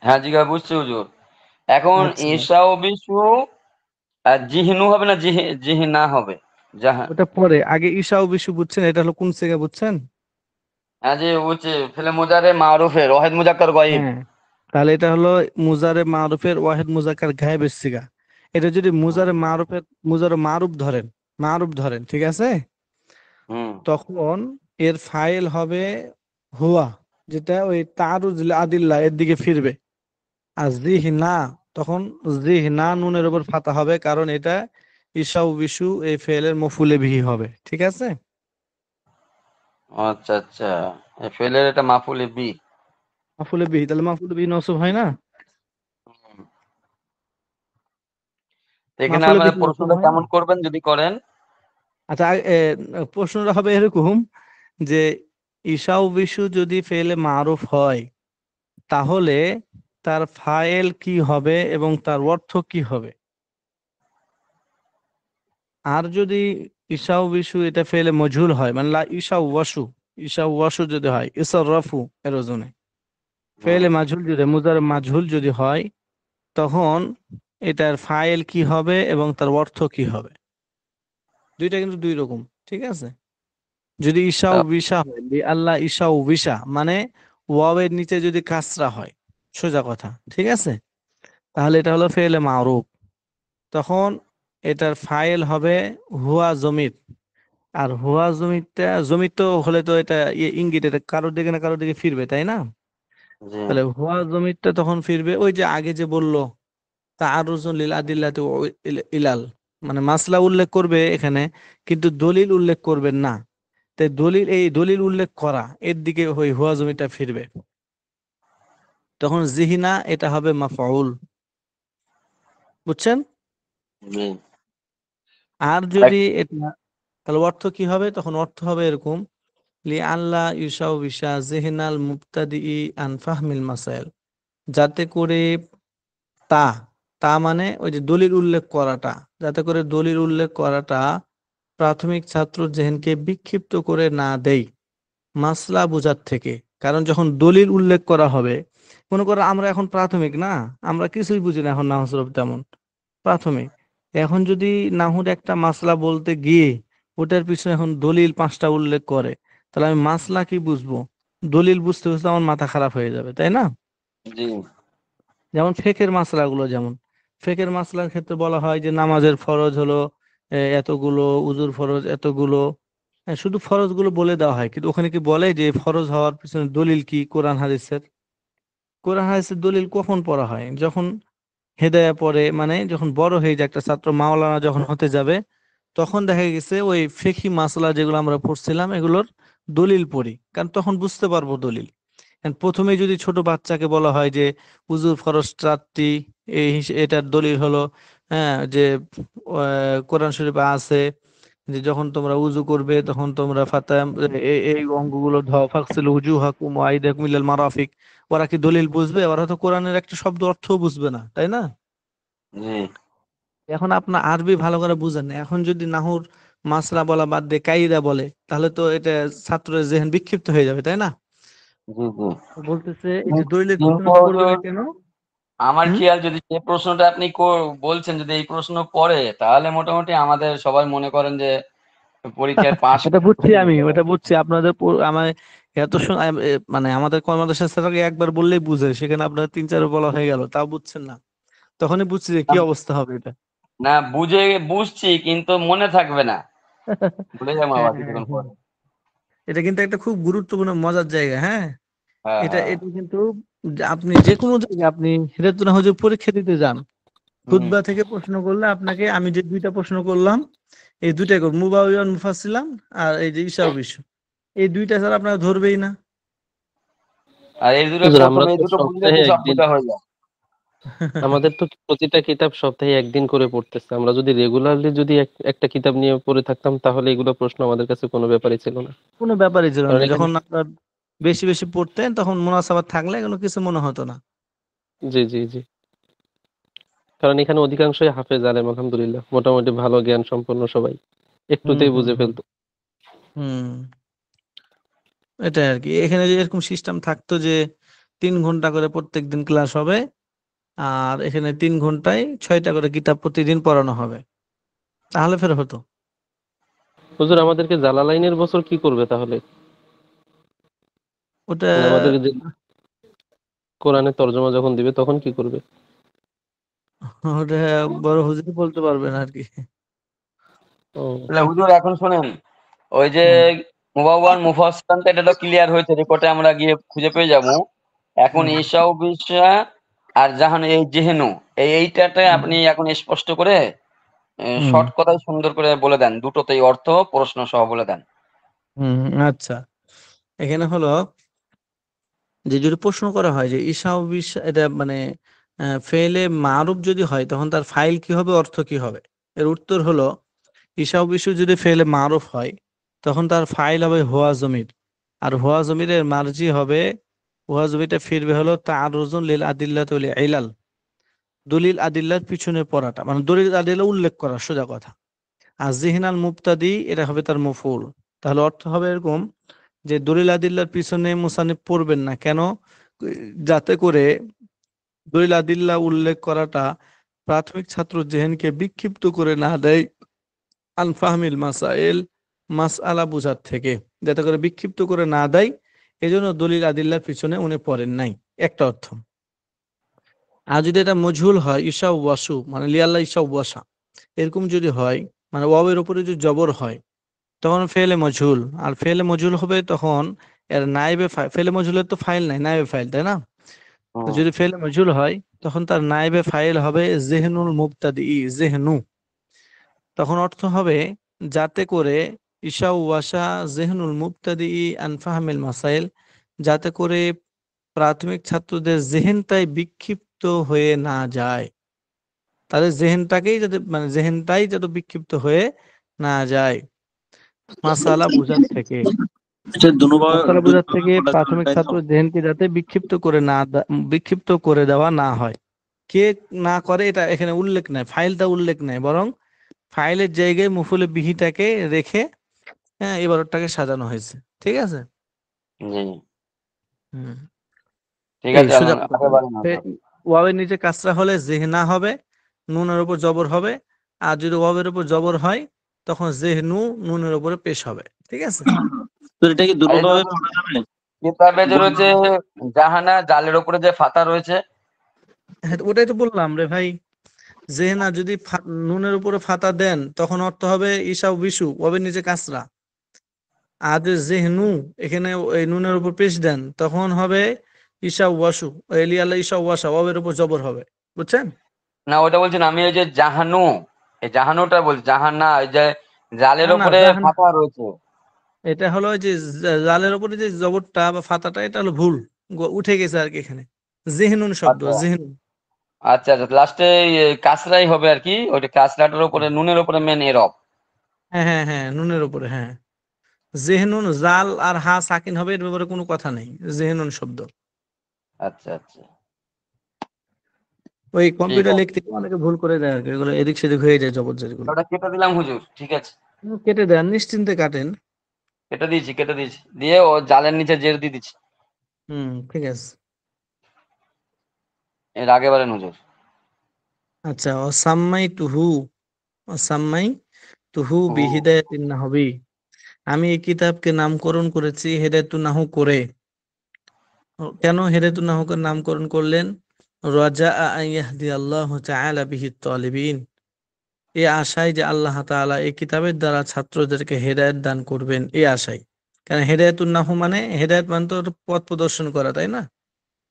হ্যাঁ জিগা বুঝছি হুজুর। এখন আচ্ছা, ঈশাও বিশু আর জিহনু হবে না জিহিনা হবে? যাহা ওটা পরে, আগে ইসাউবিসু বুঝছেন, এটা হলো কোন সিগা বুঝছেন? হ্যাঁ যে হচ্ছে ফেলে মুজারে মারুফের ওয়াহিদ মুজাক্কার গায়েব। হ্যাঁ, তাহলে এটা হলো মুজারে মারুফের ওয়াহিদ মুজাক্কার গায়েবের সিগা। এটা যদি হুম মুজারে মারুফের, মুজারে মারুফ ধরেন, মারুফ ধরেন, ঠিক আছে, হুম তখন এর ফাইল হবে হুয়া, যেটা ওই তারুজ আদিল্লাহ এর দিকে ফিরবে। আর জিহনা, তখন জিহনা নুনের উপর ফাতা হবে, কারণ এটা ইসাউ বিশু এই ফেলের মফুলে বিহি হবে। ঠিক আছে, আচ্ছা আচ্ছা, এই ফেলের এটা মাফুলে বি। মাফুলে বিহি, তাহলে মাফুলে বিহি নসব হয় না? এখানে মাফুলে আপনার বিহি নসব প্রশ্নটা হয় না? কেমন করবেন যদি করেন? আচ্ছা, প্রশ্নটা হবে এরকম যে ইসাউ বিশু যদি ফেলে মারুফ হয় তাহলে তার ফাইল কি হবে এবং তার অর্থ কি হবে। আর যদি ইসাউ বিশু এটা ফেলে মজহুল হয়, মানে লা ইসাউ ওয়াসু, ইসাউ ওয়াসু যদি হয়, ইসার রফু এর ওজনে, হুম ফেলে মাজহুল যদি, মুজার মাজহুল যদি হয়, তখন এটার ফাইল কি হবে এবং তার অর্থ কি হবে। দুইটা কিন্তু দুই রকম। ঠিক আছে, যদি ইসাউ বিশা হয়, আল্লাহ ইসাউ বিশা মানে ওয়াবের নিচে যদি কাসরা হয়, সোজা কথা, ঠিক আছে, তাহলে এটা হলো ফেলে মারুফ। তখন এটার ফাইল হবে হুয়া জমির। আর হুয়া জমিটা, জমির তো হলে তো এটা ইঙ্গিত, এটা কারোর দিকে না কারোর দিকে ফিরবে, তাই না? জি তাহলে হুয়া জমিরটা তখন ফিরবে ওই যে আগে যে বললো তাআরুজুন লিল আদিল্লাতি ওয়া ইলাল, মানে মাসলা উল্লেখ করবে এখানে কিন্তু দলিল উল্লেখ করবেন না। তাই দলিল, এই দলিল উল্লেখ করা এর দিকে ওই হুয়া জমিটা ফিরবে। তখন জিহিনা এটা হবে মাফউল। বুঝছেন? জি আর যদি এটা, তাহলে অর্থ কি হবে? তখন অর্থ হবে এরকম, লি আল্লাহ ইউসাউ বিশা জেহেনাল মুবতাদি আন ফাহমিল মাসাইল, যাতে করে তা, তা মানে ওই যে দলিল উল্লেখ করাটা, যাতে করে দলিল উল্লেখ করাটা প্রাথমিক ছাত্র জেহেনকে বিক্ষিপ্ত করে না দেয় মাসলা বোঝার থেকে। কারণ যখন দলিল উল্লেখ করা হবে, মনে করো আমরা এখন প্রাথমিক না, আমরা কিছুই বুঝি না এখন নাহু সরফ তেমন, প্রাথমিক। এখন যদি নাহুর একটা মাসলা বলতে গিয়ে ওটার পিছনে এখন দলিল 5টা উল্লেখ করে, তাহলে আমি মাসলা কি বুঝবো? দলিল বুঝতে বুঝতে আমার মাথা খারাপ হয়ে যাবে, তাই না? জি যেমন ফেকের মাসলাগুলো, যেমন ফেকের মাসলার ক্ষেত্রে বলা হয় যে নামাজের ফরজ হলো এতগুলো, উজুর ফরজ এতগুলো, শুধু ফরজ গুলো বলে দেওয়া হয়, কিন্তু ওখানে কি বলে যে ফরজ হওয়ার পিছনে দলিল কি? কোরআন হাদিসের, কোরআন হাদিসের দলিল কখন পড়া হয়? যখন হেদায়া পড়ে, মানে যখন বড় হয়ে যায় একটা ছাত্র, মাওলানা যখন হতে যাবে, তখন দেখা গেছে ওই ফিকহি মাসলা যেগুলো আমরা পড়ছিলাম এগুলোর দলিল পড়ি, কারণ তখন বুঝতে পারবো দলিল। প্রথমে যদি ছোট বাচ্চাকে বলা হয় যে উজুর ফরজ 4টি, এটার দলিল হলো হ্যাঁ যে কোরআন শরীফে আছে যে যখন তোমরা উজু করবে তখন তোমরা এই অঙ্গগুলো ধোয়া, ফাকসিলু উজুহাকুম ওয়া আইদিয়াকুম ইলাল মারাফিক, ওরা কি দলিল বুঝবে? ওরা তো কোরআনের একটা শব্দ অর্থও বুঝবে না, তাই না? জি এখন আপনার আরবি ভালো করে বুঝেন না, এখন যদি নাহুর মাসলা বলা বাদ দিয়ে কায়দা বলে, তাহলে তো এটা ছাত্রের জেহেন বিক্ষিপ্ত হয়ে যাবে, তাই না? জি জি। তো বলতেছে এই যে দলিলের কিন্তু পিছনে পড়বে না হুজুর, কেন? আমার হুম, খেয়াল যদি যে প্রশ্নটা আপনি বলছেন, যদি এই প্রশ্ন পড়ে, তাহলে মোটামুটি আমাদের সবাই মনে করেন যে পরীক্ষায় পাশ এটা বুঝছি হয়ে আমি, যেতে ওটা পারে। বুঝছি। আপনাদের আমার এত মানে আমাদের কর্মদর্শা স্যারকে একবার বললেই বুঝে, সেখানে আপনার 3-4 বলা হয়ে গেল, তাও বুঝছেন না। তখনই বুঝছি যে কি অবস্থা হবে এটা। না, বুঝছি কিন্তু মনে থাকবে না, ভুলে যাবো হ্যাঁ আবার হ্যাঁ কিছুক্ষণ হ্যাঁ, পরে। এটা কিন্তু একটা খুব গুরুত্বপূর্ণ মজার জায়গা, হ্যাঁ। হ্যাঁ এটা হ্যাঁ। এটা কিন্তু আপনি যে কোনো জায়গায়, আপনি হিদায়াতুন হুজুর পরীক্ষা দিতে যান, হুম। খুতবা থেকে প্রশ্ন করলে আপনাকে আমি যে 2টা প্রশ্ন করলাম, এই 2টাই করব, মুবাউয়ান মুফাসসিলান আর এই যে ইশা বিশ্ব, এই 2টা ছাড়া আপনারা ধরবেই না। আর এই দুটো হুজুর আমরা প্রথমে, এই তো দুটো বুঝলে সপ্তাহে তো সব একদিন, বোঝা হয়ে যায়। আমাদের তো প্রতিটা কিতাব সপ্তাহে একদিন করে পড়তেছে। আমরা যদি রেগুলারলি যদি একটা কিতাব নিয়ে পড়ে থাকতাম তাহলে এগুলো প্রশ্ন আমাদের কাছে কোনো ব্যাপারই ছিল না। কোনো ব্যাপারই ছিল কারণ না, এখানে, যখন আপনার বেশি বেশি পড়তেন তখন মুনাসাবাত থাকলে এগুলো কিছু মনে হতো না। জি জি জি, কারণ এখানে অধিকাংশই হাফেজ আলেম, আলহামদুলিল্লাহ মোটামুটি ভালো জ্ঞান সম্পন্ন সবাই, হুম একটুতেই হুম বুঝে হুম ফেলতো। হুম, এটাই আর কি। এখানে যদি এরকম সিস্টেম থাকতো যে 3 ঘন্টা করে প্রত্যেকদিন ক্লাস হবে, আর এখানে 3 ঘন্টায় 6টা করে কিতাব প্রতিদিন পড়ানো হবে, তাহলে ফের হতো। হুজুর আমাদেরকে জালালাইনের বছর কি করবে তাহলে? ওটা মানে আমাদেরকে যে কোরআনের তরজমা যখন দিবে তখন কি করবে? ওটা বড় হুজুর বলতে পারবেন আর কি। ও, তাহলে হুজুর এখন শোনেন, ওই যে হুম মুবাওয়ার মুফাসসাল, তো এটা তো ক্লিয়ার হয়েছে, রিপোর্টে আমরা গিয়ে খুঁজে পেয়ে যাবো। এখন হুম ঈশাও বিশা আর জাহান, এই যেহেনু, এইটাতে হুম আপনি এখন স্পষ্ট করে হুম শর্ট কথায় সুন্দর করে বলে দেন, দুটোতেই অর্থ প্রশ্ন সহ বলে দেন। হুম, আচ্ছা। এখানে হলো যে যদি প্রশ্ন করা হয় যে ঈশা ও বিশা, এটা মানে ফেলে মারুফ যদি হয় তখন তার ফাইল কি হবে, অর্থ কি হবে? এর উত্তর হলো ঈশা ও বিশু যদি ফেলে মারুফ হয় তখন তার ফাইল হবে হুয়া জমির, আর হুয়া জমিরের মার্জি হবে, হুয়া জমিরটা ফিরবে হলো তাআরুজুন লিল আদিল্লাতি ওয়াল ইলাল, দলিল আদিল্লার পিছনে পড়াটা, মানে দলিল আদিল্লা উল্লেখ করা, সোজা কথা। আর জিহনাল মুবতাদি, এটা হবে তার মফউল। তাহলে অর্থ হবে এরকম যে দলিল আদিল্লার পিছনে মুসান্নিফ পড়বেন না কেন? যাতে করে দলিল আদিল্লা উল্লেখ করাটা প্রাথমিক ছাত্র জেহেনকে বিক্ষিপ্ত করে না দেয় আনফাহমিল মাসাইল, মাসআলা বুঝার থেকে, যাতে করে বিক্ষিপ্ত করে না দেয়, এজন্য দলিল আদিল্লার পিছনে উনি পড়েন নাই, একটা অর্থ। আর যদি এটা মজহুল হয়, ঈশা ওয়াসু মানে লিয়াল্লাহ ঈশা ওয়াসা, এরকম যদি হয়, মানে ওয়াবের উপরে যদি জবর হয় তখন ফেলে মজহুল। আর ফেলে মজহুল হবে তখন এর নাইবে ফেলে মজহুলের তো ফাইল নাই, নাইবে ফাইল, তাই না? তো হুম। যদি ফেলে মজহুল হয় তখন তার নাইবে ফাইল হবে জেহনুল মুবতাদি, জেহনু। তখন অর্থ হবে যাতে করে ঈশা ওয়াসা জেহনুল মুবতাদি আন ফাহমিল মাসাইল, যাতে করে প্রাথমিক ছাত্রদের জেহেনটাই বিক্ষিপ্ত হয়ে না যায়। তাদের জেহেনটাকেই যাতে মানে জেহেনটাই যাতে বিক্ষিপ্ত হয়ে না যায় মাসালা বোঝার থেকে। মাসালা বোঝার থেকে প্রাথমিক ছাত্র জেহেনকে যাতে বিক্ষিপ্ত করে দেওয়া না হয়। কে না করে এটা এখানে উল্লেখ নাই, ফাইলটা উল্লেখ নাই, বরং ফাইলের জায়গায় মফুলে বিহিটাকে রেখে হ্যাঁ এবারটাকে সাজানো হয়েছে। ঠিক আছে। জি হুম। ঠিক এই আছে, সোজা কথা আগে বলি। বাড়ানো হতো। ওয়াবের নিচে কাসরা হলে জেহনা হবে, নুনের উপর জবর হবে। আর যদি ওয়াবের উপর জবর হয় তখন জেহনু নুনের উপরে পেশ হবে। ঠিক আছে। তো এটা কি আর এই দুটোভাবে যে পড়া যাবে? কিতাবে যে রয়েছে জাহানা, জালের উপরে যে ফাতা রয়েছে, হ্যাঁ ওটাই তো বললাম রে ভাই, জেহনা যদি নুনের উপরে ফাতা দেন তখন অর্থ হবে ঈশা ও বিশু, ওয়াবের নিচে কাসরা। আর যদি জেহনু এখানে এই নুনের উপর পেশ দেন তখন হবে ঈশা ওয়াসু, এলি আল্লাহ ঈশা ওয়াসা, ওয়াবের উপর জবর হবে। বুঝছেন? না ওটা বলছেন আমি, ওই যে জাহানু, এই জাহানুটা বলছি, জাহান্না ওই যে জালের না না উপরে জাহান, ফাতা রয়েছে। এটা হলো ওই যে জালের উপরে যে জবরটা বা ফাতাটা এটা হলো ভুল, উঠে গেছে আর কি এখানে। জেহনুন শব্দ, আচ্ছা জেহনুন। আচ্ছা আচ্ছা, লাস্টে কাসরাই হবে আর কি, ওইটা কাসরাটার উপরে, নুনের উপরে মেন এরব। হ্যাঁ হ্যাঁ হ্যাঁ, নুনের উপরে, হ্যাঁ। জেহনুন, জাল আর হা সাকিন হবে, এর ব্যাপারে কোনো কথা নেই, জেহনুন শব্দ। আচ্ছা আচ্ছা ওই ঠিক কম্পিউটার আছে, লিখতে গিয়ে অনেকে ভুল করে দেয় আর কি, এগুলো এদিক সেদিক হয়ে যায় জবরজের গুলো। ওটা কেটে দিলাম হুজুর, ঠিক আছে, কেটে দেন, নিশ্চিন্তে কাটেন। কেটে দিয়েছি, দিয়ে ও জালের নিচে জের দিয়ে দিচ্ছি। ঠিক আছে। এর আগে বলেন হুজুর। আচ্ছা, অসাম্মাই তুহু, অসাম্মাই তুহু হুম, বিহিদায়াতিন নাহবি, আমি এই কিতাবকে নামকরণ করেছি হেদায়াতুন নাহু করে। কেন হেদায়াতুন নাহুকে নামকরণ করলেন? রাজা আইয়াহদি আল্লাহ তাআলা বিহি তালিবিন, এই আশায় যে আল্লাহ তাআলা এই কিতাবের দ্বারা ছাত্রদেরকে হেদায়েত দান করবেন, এই আশায়। কারণ হেদায়াতুন নাহু মানে, হেদায়েত মানে তো পথ প্রদর্শন করা, তাই না?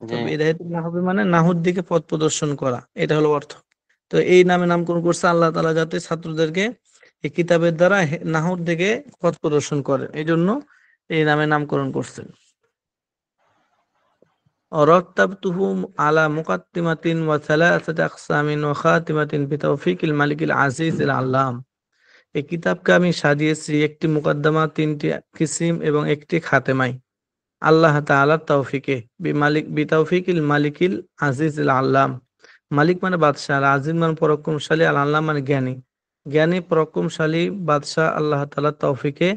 তো জি হেদায়াতুন নাহু মানে নাহুর দিকে পথ প্রদর্শন করা, এটা হলো অর্থ। তো এই নামে নামকরণ করছে আল্লাহ তাআলা যাতে ছাত্রদেরকে এই কিতাবের দ্বারা নাহুর দিকে পথ প্রদর্শন করেন, এই জন্য এই নামে নামকরণ করছেন। ورتبته على مقدمة وثلاثة أقسام وخاتمة بتوفيق الملك العزيز العلام। এই কিতাবকে আমি সাজিয়েছি একটি মুকদ্দমা, তিনটি কিসিম এবং একটি খাতেমায় আল্লাহ তাআলার তৌফিকে, বিতাওফিকিল মালিকিল আজিজিল আল্লাম। মালিক মানে বাদশাহ, আর আজিজ মানে পরাক্রমশালী, আল আল্লাহ মানে জ্ঞানী। জ্ঞানী পরাক্রমশালী বাদশাহ আল্লাহ তাআলার তৌফিকে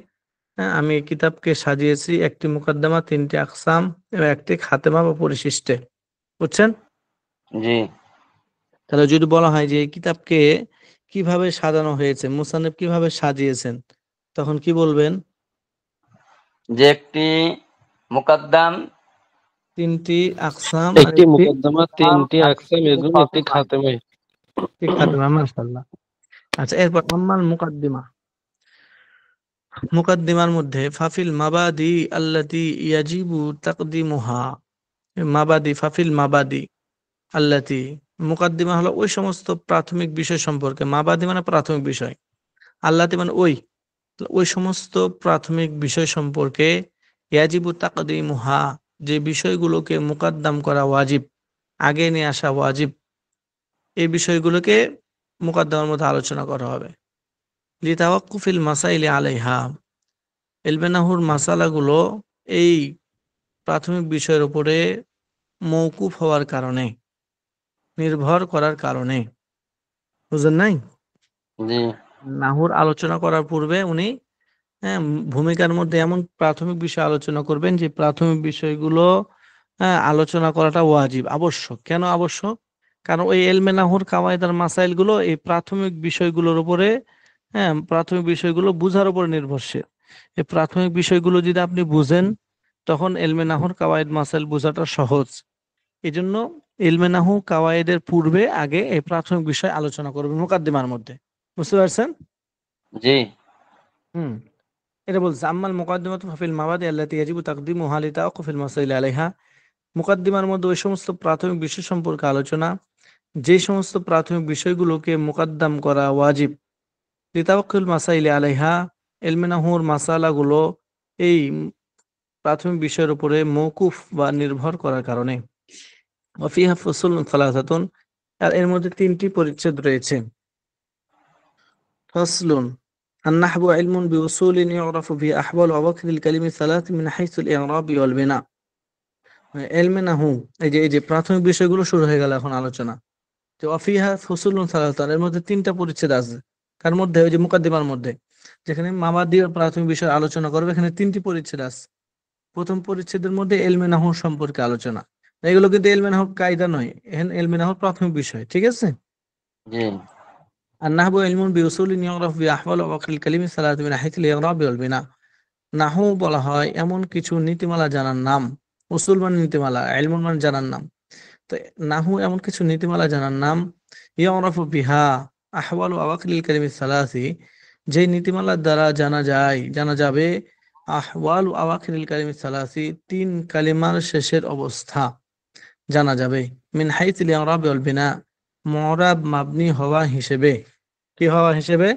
হ্যাঁ, আমি এই কিতাবকে সাজিয়েছি একটি মুকদ্দমা, তিনটি আকসাম এবং একটি খাতেমা বা পরিশিষ্টে। বুঝছেন? জি, তাহলে যদি বলা হয় যে এই কিতাবকে কিভাবে সাজানো হয়েছে, মুসান্নিফ কিভাবে সাজিয়েছেন, তখন কি বলবেন? যে একটি মুকদ্দাম, তিনটি আকসাম আর একটি একটি মুকদ্দমা, তিনটি আকসাম এবং একটি খাতেমা। খাতেমা। মাশাআল্লাহ। আচ্ছা, এরপর আম্মাল মুকাদ্দিমা, মুকাদ্দিমার মধ্যে ফাফিল মাবাদি আল্লাতি ইয়াজিবু তাকদিমুহা, ফাফিল মাবাদি আল্লাতি, মুকাদ্দিমা হলো ওই সমস্ত প্রাথমিক বিষয় সম্পর্কে, মাবাদি মানে প্রাথমিক বিষয়, আল্লাতি মানে ওই সমস্ত প্রাথমিক বিষয় সম্পর্কে, ইয়াজিবু তাকদিমুহা, যে বিষয়গুলোকে মুকাদ্দাম করা ওয়াজিব, আগে নিয়ে আসা ওয়াজিব, এই বিষয়গুলোকে মুকাদ্দামের মধ্যে আলোচনা করা হবে। লিতাওয়াক্কুফিল মাসাইলি আলাইহা, ইলমে নাহুর মাসালাগুলো এই প্রাথমিক বিষয়ের উপরে মওকুফ হওয়ার কারণে, নির্ভর করার কারণে। বুঝেন নাই? জি নাহুর আলোচনা করার পূর্বে উনি হ্যাঁ ভূমিকার মধ্যে এমন প্রাথমিক বিষয় আলোচনা করবেন যে প্রাথমিক বিষয়গুলো হ্যাঁ আলোচনা করাটা ওয়াজিব, আবশ্যক। কেন আবশ্যক? কারণ ওই এলমে নাহুর কাওয়াইদ আর মাসাইল গুলো এই প্রাথমিক বিষয়গুলোর উপরে, হ্যাঁ প্রাথমিক বিষয়গুলো বুঝার উপর নির্ভরশীল। এই প্রাথমিক বিষয়গুলো যদি আপনি বুঝেন তখন এলমে নাহুর কাওয়াইদ মাসাইল বোঝাটা সহজ। এই জন্য এলমে নাহু কাওয়াইদের পূর্বে আগে এই প্রাথমিক বিষয় আলোচনা করবেন মুকাদ্দিমার মধ্যে। বুঝতে পারছেন? জি হুম। এটা বলছে আম্মাল মুকাদ্দিমাতু ফাফিল মাবাদি আল্লাতী ইয়াজিবু তাকদীমুহা লিতাওয়াক্কুফিল মাসাইলি আলাইহা, মুকাদ্দিমার মধ্যে ওই সমস্ত প্রাথমিক বিষয় সম্পর্কে আলোচনা, যে সমস্ত প্রাথমিক বিষয়গুলোকে মুকাদ্দাম করা ওয়াজিব, লিতাওয়াক্কুল মাসাইলি আলাইহা, ইলমে নাহুর মাসালাগুলো এই প্রাথমিক বিষয়ের উপরে মওকুফ বা নির্ভর করার কারণে। ওয়া ফিহা ফুসুলুন সালাসাতুন, আর এর মধ্যে 3টি পরিচ্ছেদ রয়েছে। ফাসলুন النحو علم بأصول يعرف به أحوال أواخر الكلم الثلاث من حيث الإعراب والبناء। এলমে নাহু, এই যে প্রাথমিক বিষয়গুলো শুরু হয়ে গেল এখন আলোচনা। তো অফিহা ফসুলুন সালাতান, এর মধ্যে 3টা পরিচ্ছেদ আছে। কার মধ্যে? ওই যে মুকাদ্দিমার মধ্যে, যেখানে মাবাদি প্রাথমিক বিষয় আলোচনা করবে, এখানে 3টি পরিচ্ছেদ আছে। প্রথম পরিচ্ছেদের মধ্যে এলমে নাহু সম্পর্কে আলোচনা। এগুলো কিন্তু এলমে নাহুর কায়দা নয়, এখানে এলমে নাহুর প্রাথমিক বিষয়, ঠিক আছে? জি النحو علم بأصول يعرف بأحوال أواخر الكلم الثلاث من حيث الإعراب والبناء। নাহু বলা হয় এমন কিছু নীতিমালা জানার নাম। উসুল মানে নীতিমালা, ইলমুন মানে জানার নাম। তো নাহু এমন কিছু নীতিমালা জানার নাম। ইউরাফু বিহা আহওয়ালু আওয়াকিলিল কালিমি সালাসি, যে নীতিমালার দ্বারা জানা যাবে আহওয়ালু আওয়াকিলিল কালিমি সালাসি, 3 কালিমার শেষের অবস্থা জানা যাবে। মিন হাইথিল ইরাব ওয়াল বিনা, মুরাব মাবনি হওয়া হিসেবে। কি হওয়া হিসেবে?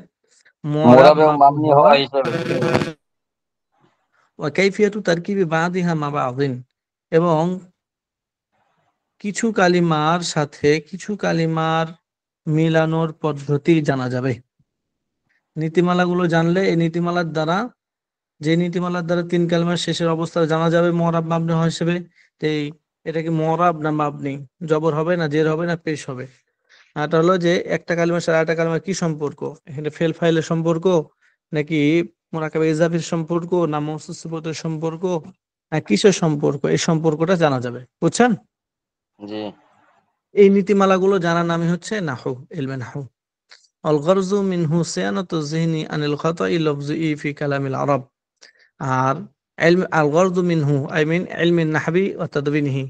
মুরাব মুরাব এবং মাবনি মাবনি হওয়া। হওয়া হিসেবে। ওয়া কাইফিয়াতু তারকিবি বাদিহা মা বাদিন, এবং কিছু কালিমার সাথে কিছু কালিমার মিলানোর পদ্ধতি জানা যাবে। নীতিমালাগুলো জানলে এই নীতিমালার দ্বারা, যে নীতিমালার দ্বারা 3 কালিমার শেষের অবস্থা জানা যাবে মুরাব মাবনি হওয়া হিসেবে। তো এটা কি মুরাব না মাবনি? জবর হবে না জের হবে না পেশ হবে? এটা হলো যে একটা কালিমার সাথে আরেকটা কালিমার কি সম্পর্ক, এখানে ফেল ফাইলের সম্পর্ক, নাকি মুরাকাবে ইজাফির সম্পর্ক, না মওসুফ সিফাতের সম্পর্ক, না কিসের সম্পর্ক, এই সম্পর্কটা জানা যাবে। বুঝছেন? জি এই নীতিমালাগুলো জানার নামই হচ্ছে নাহু, ইলমে নাহু। আল গরজু মিনহু সিয়ানাতু যিহনি আনিল খাতাই লফজি ফি কালামিল আরব। আর ইলম আল গরজু মিনহু আই মিন ইলমে নাহবি ওয়া তাদবিনিহি,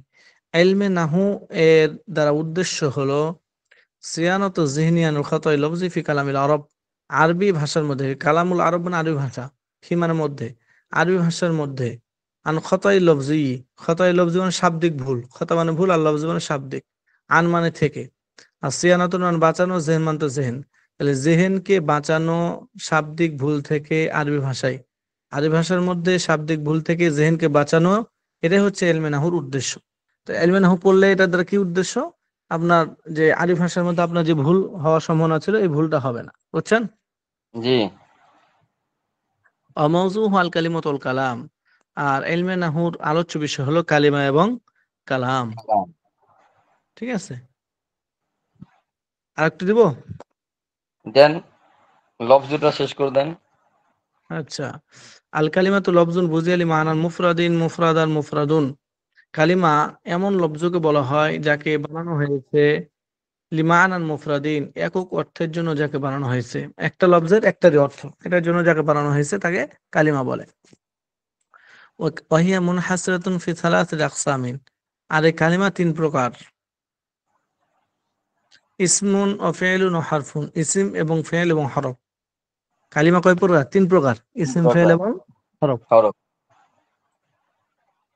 ইলমে নাহু এর দ্বারা উদ্দেশ্য হলো সিয়ানত জিহনি আনুল খাতাই লফজি ফি কালামিল আরব, আরবি ভাষার মধ্যে, কালামুল আরব মানে আরবি ভাষা, ফিমার মধ্যে, আরবি ভাষার মধ্যে, আন খতাই লফজি, খতাই লফজি মানে শাব্দিক ভুল, খতা মানে ভুল, আর লফজি মানে শাব্দিক, আন মানে থেকে, আর সিয়ানত মানে বাঁচানো, জেহেন মানে তো জেহেন, তাহলে জেহেনকে বাঁচানো শাব্দিক ভুল থেকে আরবি ভাষায়, আরবি ভাষার মধ্যে শাব্দিক ভুল থেকে জেহেনকে বাঁচানো, এটাই হচ্ছে ইলমে নাহুর উদ্দেশ্য। তো ইলমে নাহু পড়লে এটার দ্বারা কি উদ্দেশ্য? আপনার যে আরবি ভাষার মধ্যে আপনার যে ভুল হওয়ার সম্ভাবনা ছিল, এই ভুলটা হবে না। বুঝছেন? জি অমৌজুহু আল কালিমাতুল কালাম, আর ইলমে নাহুর আলোচ্য বিষয় হলো কালিমা এবং কালাম। ঠিক আছে, আর একটু দিব। দেন, লফজটা শেষ করে দেন। আচ্ছা, আল কালিমাতু লফজুন বুঝিয়ালি মানান মুফরাদিন মুফরাদান মুফরাদুন। কালিমা এমন লফজকে বলা হয় যাকে বানানো হয়েছে লিমানান মুফরাদিন, একক অর্থের জন্য যাকে বানানো হয়েছে, একটা লফজের একটারই অর্থ, এটার জন্য যাকে বানানো হয়েছে তাকে কালিমা বলে। ওয়াহিয়া মুনহাসিরাতুন ফি সালাসিল আকসামিন, আর এই কালিমা 3 প্রকার। ইসমুন ও ফি'লুন ও হারফুন, ইসিম এবং ফেল এবং হরফ। কালিমা কয় প্রকার? 3 প্রকার, ইসিম ফেল প্রকার এবং হরফ। হরফ।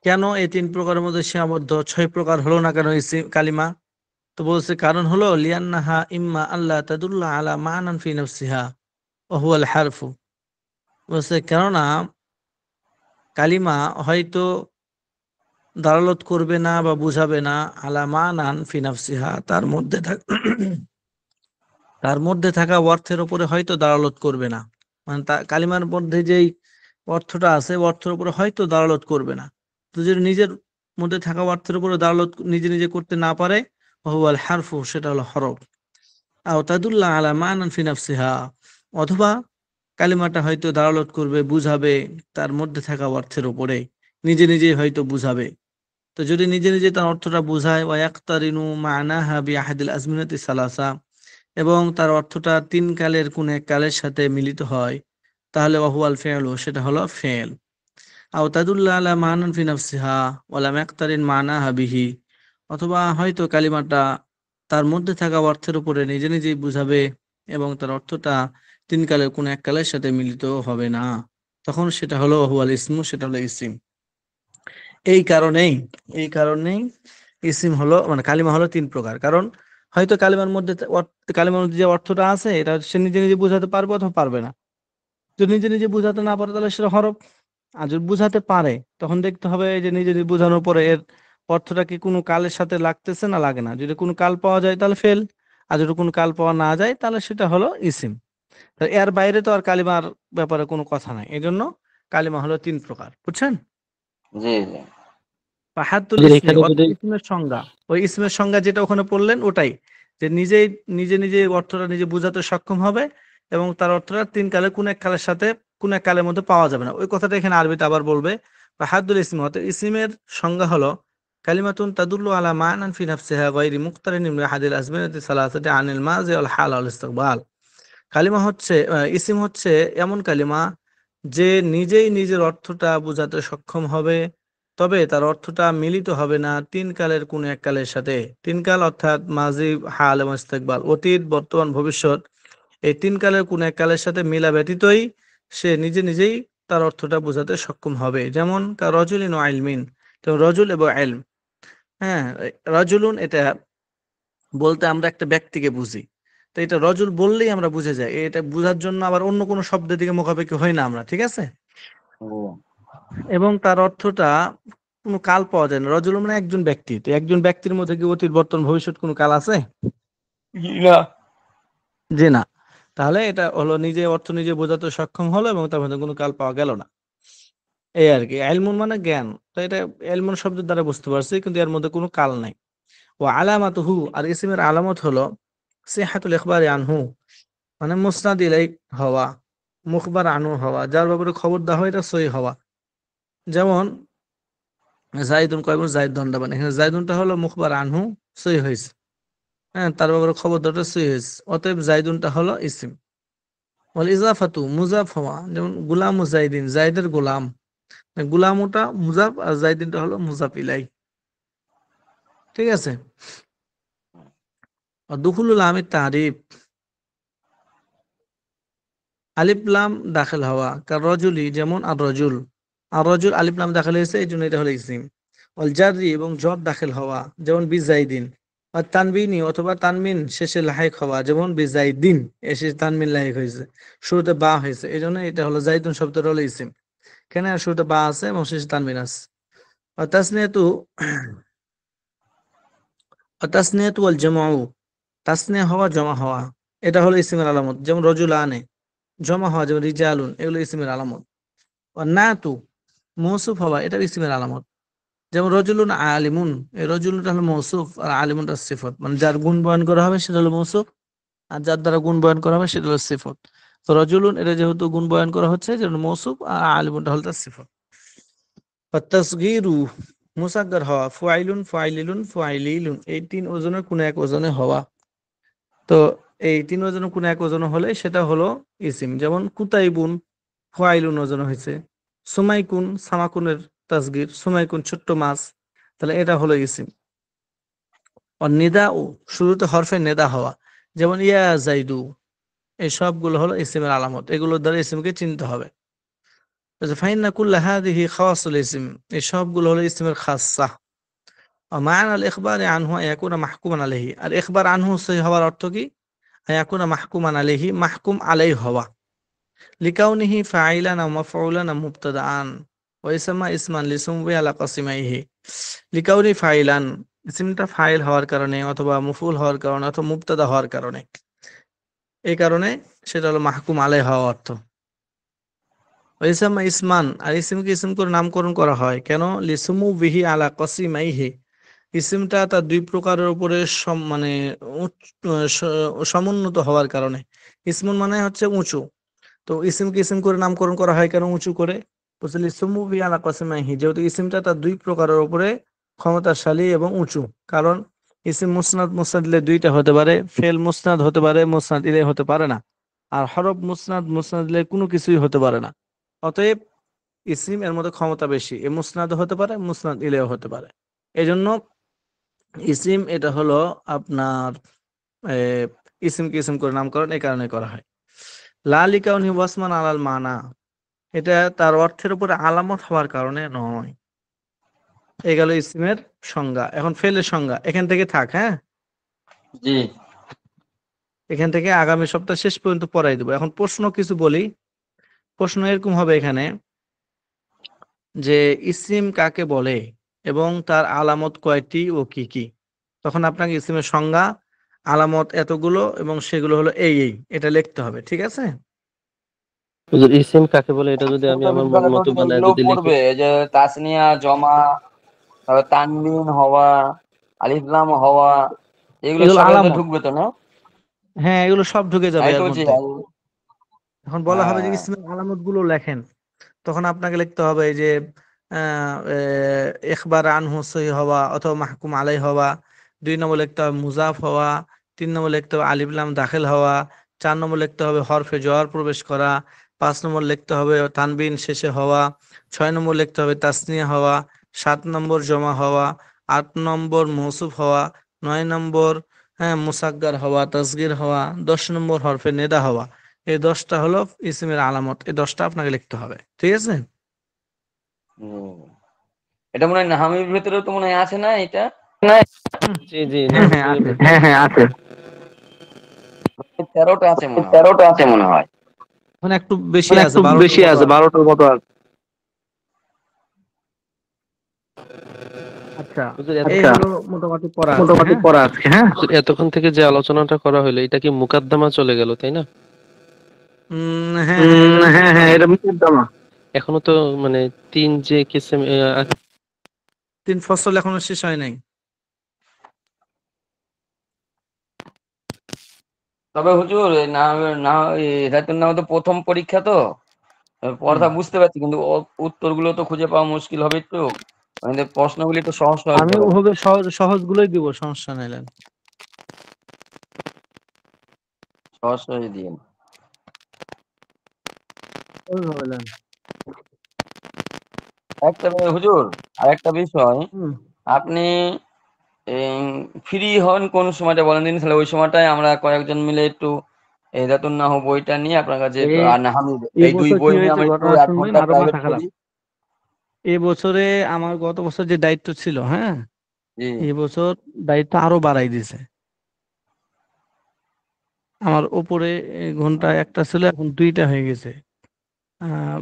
কেন এই 3 প্রকারের মধ্যে সীমাবদ্ধ, 6 প্রকার হলো না কেন ইসিম কালিমা? তো বলছে কারণ হলো লিয়ান্নাহা ইম্মা আল্লাহ তাদুল্লা আলা মানান ফি নাফসিহা ওয়া হুয়া আল হারফু। বলছে কেননা কালিমা হয়তো দালালত করবে না বা বুঝাবে না আলা মানান ফি নাফসিহা, তার মধ্যে থাকা অর্থের উপরে হয়তো দালালত করবে না, মানে কালিমার মধ্যে যেই অর্থটা আছে অর্থের উপরে হয়তো দালালত করবে না। তো যদি নিজের মধ্যে থাকা অর্থের উপরে দালালত নিজে নিজে করতে না পারে, ওয়াল হারফু, সেটা হলো হরফ। আও তাদুল্লাহ আলা মানান ফি নাফসিহা, অথবা কালিমাটা হয়তো দালালত করবে, বুঝাবে তার মধ্যে থাকা অর্থের উপরে, নিজে নিজেই হয়তো বুঝাবে। তো যদি নিজে নিজে তার অর্থটা বুঝায়, ওয়াক্তারিনু মানাহা বিআহাদিল আজমিনাতি সালাসা, এবং তার অর্থটা 3 কালের কোন এক কালের সাথে মিলিত হয়, তাহলে ওয়াহুয়াল ফি'লু, সেটা হলো ফেল। আও তাদুল্লা আলা মানান ফি নাফসিহা ওয়া লাম ইয়াক্তারিন মানাহা বিহি, অথবা হয়তো কালিমাটা তার মধ্যে থাকা অর্থের উপরে নিজে নিজেই বুঝাবে এবং তার অর্থটা 3 কালের কোন এক কালের সাথে মিলিত হবে না, তখন সেটা হলো ওয়াহুয়াল ইসমু, সেটা হলো ইসিম। এই কারণেই এই কারণেই ইসিম হলো, মানে কালিমা হলো 3 প্রকার। কারণ হয়তো কালিমার মধ্যে যে অর্থটা আছে এটা সে নিজে নিজে বুঝাতে পারবে অথবা পারবে না। যদি নিজে নিজে বুঝাতে না পারে তাহলে সেটা হরফ। আর যদি বুঝাতে পারে তখন দেখতে হবে যে নিজে নিজে বোঝানোর পরে এর অর্থটা কি কোনো কালের সাথে লাগতেছে না লাগে না? যদি কোনো কাল পাওয়া যায় তাহলে ফেল, আর যদি কোনো কাল পাওয়া না যায় তাহলে সেটা হলো ইসিম। তো এর বাইরে তো আর কালিমার ব্যাপারে কোনো কথা নাই, এই জন্য কালিমা হলো 3 প্রকার, বুঝছেন? জি জি। ফাহাতুল হুজুর, ইসমি এখানে অর্থ যদি ইসমের সংজ্ঞা, ওই ইসমের সংজ্ঞা যেটা ওখানে পড়লেন ওটাই, যে নিজেই নিজে নিজে অর্থটা নিজে বোঝাতে সক্ষম হবে এবং তার অর্থটা 3 কালে কোন এক কালের সাথে কোন এক কালের মধ্যে পাওয়া যাবে না, ওই কথাটা এখানে আরবিতে আবার বলবে। ফাহাতুল ইসমি অর্থ ইসমের সংজ্ঞা হলো কালিমাতুন তাদুল্লু আলা মা'নান ফি নাফসিহা গায়রি মুক্তারিনিন মিন আহাদিল আজমিনাতি সালাসাতি আনিল মাযি ওয়াল হাল ওয়াল ইস্তিকবাল। কালিমা হচ্ছে ইসিম হচ্ছে এমন কালিমা যে নিজেই নিজের অর্থটা বোঝাতে সক্ষম হবে, তবে তার অর্থটা মিলিত হবে না 3 কালের কোন এক কালের সাথে। 3 কাল অর্থাৎ মাজি, হাল এবং ইস্তেকবাল, অতীত, বর্তমান, ভবিষ্যৎ, এই 3 কালের কোন এক কালের সাথে মিলা ব্যতীতই সে নিজে নিজেই তার অর্থটা বোঝাতে সক্ষম হবে। যেমন রজুলিন ও আইলমিন, তো রজুল এবং আইলম, হ্যাঁ, রজুলুন এটা বলতে আমরা একটা ব্যক্তিকে বুঝি, তো এটা রজুল বললেই আমরা বুঝে যাই, এটা বোঝার জন্য আবার অন্য কোনো শব্দের দিকে মুখাপেক্ষি হই না আমরা, ঠিক আছে? জি এবং তার অর্থটা কোনো কাল পাওয়া যায় না। রজুল মানে একজন ব্যক্তি, তো একজন ব্যক্তির মধ্যে কি অতীত, বর্তমান, ভবিষ্যৎ কোনো কাল আছে? না। যে না। তাহলে এটা হলো নিজে অর্থ নিজে বোঝাতে সক্ষম হলো এবং তার মধ্যে কোনো কাল পাওয়া গেল না, এই আর কি। এলমুন মানে জ্ঞান, তো এটা এলমুন শব্দের দ্বারা বুঝতে পারছি, কিন্তু এর মধ্যে কোনো কাল নাই। ও আলামাতুহু, আর ইসিমের আলামত হলো সিহাতুল ইখবারি আনহু, মানে মুসনাদ ইলাইহি হওয়া, মুখবার আনহু হওয়া, যার ব্যাপারে খবর দেওয়া হয় এটা সহি হওয়া। যেমন জাইদুন কয়বন জাইদ দণ্ডাবান, এখানে জাইদুনটা হলো মুখবার আনহু, সহি হয়েছে, হ্যাঁ, তার ব্যাপারে খবর দেওয়াটা সহি হয়েছে, অতএব জাইদুনটা হলো ইসিম। ওয়াল ইজাফাতু মুজাফ হওয়া, যেমন গুলাম জাইদিন, জাইদের গোলাম, গুলামটা মুজাফ আর জাইদিনটা হলো মুজাফ ইলাই, ঠিক আছে? আর দুখুলুল আমির তারিফ, আলিফ লাম দাখিল হওয়া, কার রজুলি, যেমন আর রজুল, আর রজুল আলিফ লাম দাখিল হয়েছে এই জন্য এটা হলো ইসিম। ওয়াল জাররি, এবং জর দাখিল হওয়া, যেমন বিজাইদিন। আর তানবিনী অথবা তানমিন শেষে লাহেক হওয়া, যেমন বিজাইদিন, এসে তানমিন লাহেক হয়েছে, শুরুতে বা হয়েছে, এই জন্য এটা হলো জাইদুন শব্দটা হলো ইসিম, কেন শুরুতে বা আছে এবং শেষে তানমিন আছে। আর তাসনিয়াতু, আর তাসনিয়াতু ওয়াল জামউ, তাসনিয়া হওয়া, জমা হওয়া, এটা হলো ইসিমের আলামত, যেমন রজুলানে, জমা হওয়া, যেমন রিজালুন, এগুলো ইসিমের আলামত। আর নাতু মৌসুফ হওয়া, এটা ইসিমের আলামত, যেমন রজুলুন আলিমুন, এই রজুলুনটা হলো মৌসুফ আর আলিমুনটা সিফত, মানে যার গুণ বয়ন করা হবে সেটা হলো মৌসুফ, আর যার দ্বারা গুণ বয়ন করা হবে সেটা হলো সিফত। তো রজুলুন এটা যেহেতু গুণ বয়ন করা হচ্ছে যেটা মৌসুফ, আর আলিমুনটা হলো তার সিফত। আর তাসগীরু মুসাগগার হওয়া, ফুআইলুন, ফুআইলিলুন, ফুআইলিলুন, এই 3 ওজনের কোন এক ওজনে হওয়া। তো এই 3 ওজনের কোন এক ওজনে হলে সেটা হলো ইসিম, যেমন কুতাইবুন ফাইলুন ওজন হয়েছে, সুমাইকুন সামাকুনের তাসগীর, সুমাইকুন ছোট্ট মাছ, তাহলে এটা হলো ইসিম। আর নিদা ও শুরুতে হরফে নেদা হওয়া, যেমন ইয়া জাইদু, এই সবগুলো হলো ইসিমের আলামত, এগুলোর দ্বারা ইসিমকে চিনতে হবে। ফাইন্না কুল্লা হাদিহি খাওয়াসুল ইসিম, এই সবগুলো হলো ইসিমের খাসসা। আর মা'না আল ইখবারি আনহু ইয়াকুনা মাহকুমান আলাইহি, আর ইখবার আনহু সহি হওয়ার অর্থ কি? ইয়াকুনা মাহকুমান আলাইহি, মাহকুম আলাইহি হওয়া, লিকাউনিহি ফাইলান আও মাফউলান আও মুবতাদাআন ওয়া ইসমা ইসমান লিসুমবি আলা কাসিমাইহি। লিকাউনি ফাইলান, ইসমটা ফাইল হওয়ার কারণে অথবা মফউল হওয়ার কারণে অথবা মুবতাদা হওয়ার কারণে, এই কারণে সেটা হলো মাহকুম আলাই হওয়া অর্থ। ওয়া ইসমা ইসমান, আর ইসমকে ইসম করে নামকরণ করা হয় কেন? লিসুমু বিহি আলা কাসিমাইহি, ইসমটা তার 2 প্রকারের উপরে মানে সমুন্নত হওয়ার কারণে। ইসমুন মানে হচ্ছে উঁচু, তো ইসিমকে ইসিম করে নামকরণ করা হয় কেন উঁচু করে? বুঝলি, সুমুবি আলা কাসিমাইহি, যেহেতু ইসিমটা তার 2 প্রকারের উপরে ক্ষমতাশালী এবং উঁচু, কারণ ইসিম মুসনাদ, মুসনাদ ইলে 2টা হতে পারে, ফেল মুসনাদ হতে পারে, মুসনাদ ইলে হতে পারে না, আর হরফ মুসনাদ, মুসনাদ ইলে কোনো কিছুই হতে পারে না। অতএব ইসিম এর মধ্যে ক্ষমতা বেশি, এ মুসনাদ হতে পারে, মুসনাদ ইলেও হতে পারে। এই জন্য ইসিম এটা হলো আপনার ইসিমকে ইসিম করে নামকরণ এই কারণে করা হয়। লালিকাউনি ওয়াসমান আলাল মানা, এটা তার অর্থের উপরে আলামত হওয়ার কারণে নয়। এই গেল ইসমের সংজ্ঞা। এখন ফেলের সংজ্ঞা এখান থেকে থাক, হ্যাঁ, জি। এখান থেকে আগামী সপ্তাহ শেষ পর্যন্ত পড়াই দেবো। এখন প্রশ্ন কিছু বলি, প্রশ্ন এরকম হবে এখানে যে ইসিম কাকে বলে, এবং তার আলামত কয়টি ও কি কি। তখন আপনাকে ইসিমের সংজ্ঞা, আলামত এতগুলো এবং সেগুলো হলো এই এটা লিখতে হবে, ঠিক আছে? হুজুর ইসিম কাকে বলে এটা যদি আমি চতুর্থ আমার মন বিভাগে তো মতো বানায় এগুলোও যদি লিখি? পড়বে, এই যে তাসনিয়া, জমা, তারপর তানবিন হওয়া, আলিফলাম হওয়া, এগুলো এগুলো সব এর আলামত। ঢুকবে তো না? হ্যাঁ, এগুলো সব ঢুকে যাবে তাই তো এর বলছি। মধ্যে। এখন বলা হবে যে হ্যাঁ, ইসিমের আলামত গুলো লেখেন, তখন আপনাকে লিখতে হবে এই যে ইখবার আনহু সহি হওয়া অথবা মাহকুম আলাই হওয়া, 2 নম্বর লিখতে হবে মুজাফ হওয়া, 3 নম্বর লিখতে হবে আলিফ লাম দাখিল হওয়া, 4 নম্বর লিখতে হবে হরফে জওয়ার প্রবেশ করা, 5 নম্বর লিখতে হবে তানবিন শেষে হওয়া, 6 নম্বর লিখতে হবে তাসনিয়া হওয়া, 7 নম্বর জমা হওয়া, 8 নম্বর মৌসুফ হওয়া, 9 নম্বর মুসাগ্গার হওয়া তাসগির হওয়া, 10 নম্বর হরফে নেদা হওয়া। এই 10টা হলো ইসিমের আলামত, এই 10টা আপনাকে লিখতে হবে, ঠিক আছে? এটা মনে হয় নাহামির ভেতরেও তো মনে হয় আছে না এটা? জি জি, হ্যাঁ হ্যাঁ নাহমিরের আছে। ভেতরে। আছে। 13টা আছে মনে হয়। 13টা আছে মনে হয়। মানে একটু বেশি মানে আছে, একটু 12টার বেশি মতো আছে, আছে। 12টার মতো আছে। আচ্ছা, হুজুর এই আচ্ছা, হলো মোটামুটি পড়া আজকে, মোটামুটি হ্যাঁ। পড়া আজকে, হ্যাঁ। হুজুর, এতক্ষণ থেকে যে আলোচনাটা করা হলো এটা কি মুকাদ্দামা চলে গেল, তাই না? হ্যাঁ হ্যাঁ, এটা হ্যাঁ হ্যাঁ, মুকদ্দমা। এটা মুকদ্দমা। এখনো তো মানে 3 যে কিসিম 3 ফসল এখনো শেষ হয় নাই। তবে হুজুর না, না, হেদায়েতুন নামা তো প্রথম পরীক্ষা তো, হুম। পড়া বুঝতে পারছি, কিন্তু উত্তরগুলো তো খুঁজে পাওয়া মুশকিল হবে একটু। মানে প্রশ্নগুলি তো সহজ সহজ আমি ধরেন। ওভাবে সহজ সহজ গুলোই দিব, সমস্যা নাইলেন। সহজ সহজ দিয়ে। ওইভাবে নেন। হুজুর, আর একটা বিষয়, হুম। আপনি ফ্রি হন কোন সময়টা বলেন দিন, তাহলে ওই সময়টায় আমরা কয়েকজন মিলে একটু হেদায়েতুন নাহু বইটা নিয়ে আপনার কাছে একটু, এই আর নাহামি, এই এই দুই বছর কি বই নিয়ে হয়েছে আমরা একটু ঘটনা 1 শুনবেন, ঘন্টা আরো প্রাইভেট মাথা খারাপ। পড়ি। এই বছরে আমার গত বছর যে দায়িত্ব ছিল, হ্যাঁ, জি। এই বছর দায়িত্ব আরো বাড়াই দিছে। আমার উপরে ঘন্টা একটা ছিল, এখন 2টা হয়ে গেছে।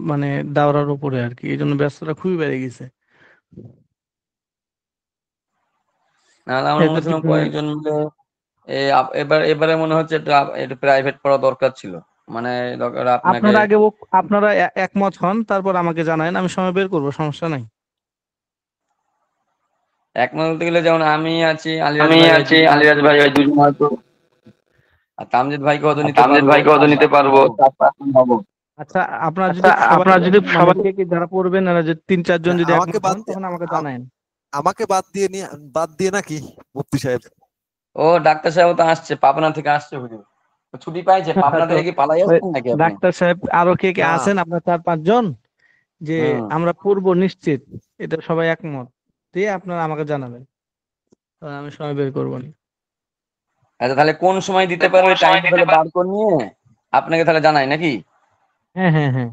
মানে দাওরার উপরে আর কি, এই জন্য ব্যস্ততা খুবই বেড়ে গেছে। নাহলে আমার মনে এদের হচ্ছিল পিছনে কয়েকজন মিলে এবারে মনে হচ্ছে একটু প্রাইভেট পড়া দরকার ছিল। মানে দরকার আপনাকে আপনারা আগে আপনারা একমত হন, তারপর আমাকে জানায়েন, আমি সময় বের করবো, সমস্যা নাই। একমত বলতে গেলে, যেমন আমি আছি, আলিরাজ আমি ভাই, ওই আছি, দুজন আলিরাজ হয়তো, ভাই, ওই দুজন হয়তো। আর তামজিদ ভাইকে হয়তো আর নিতে তামজিদ পারবো, ভাইকে হয়তো নিতে 4-5 জন পারবো, হবো। 4-5 জন হবো। আচ্ছা, আপনারা আচ্ছা, যদি সবাই আপনারা যদি মানে সবাই কে কে যারা পড়বেন, এরা যদি 3-4 জন হ্যাঁ, যদি আমাকে একমত বাদ হন, দিয়ে তখন আমাকে জানায়েন। আমাকে বাদ দিয়ে নাকি মুফতি সাহেব? ও ডাক্তার সাহেব তো আসছে, পাবনা থেকে আসছে হুজুর। ছুটি পাইছে, পাবনা তো থেকে কি পালাই ওই আসছেন নাকি আপনি? ডাক্তার সাহেব আরো কে কে না, আছেন, আপনার 4-5 জন, যে হুম। আমরা পড়বো নিশ্চিত, এটা সবাই একমত দিয়ে আপনারা আমাকে জানাবেন, তাহলে আমি সময় বের করবো নি। আচ্ছা, তাহলে কোন সময় দিতে কোন পারবে টাইম সময় দিতে তাহলে পারবে? বার করে নিয়ে আপনাকে তাহলে জানাই নাকি? হ্যাঁ হ্যাঁ হ্যাঁ,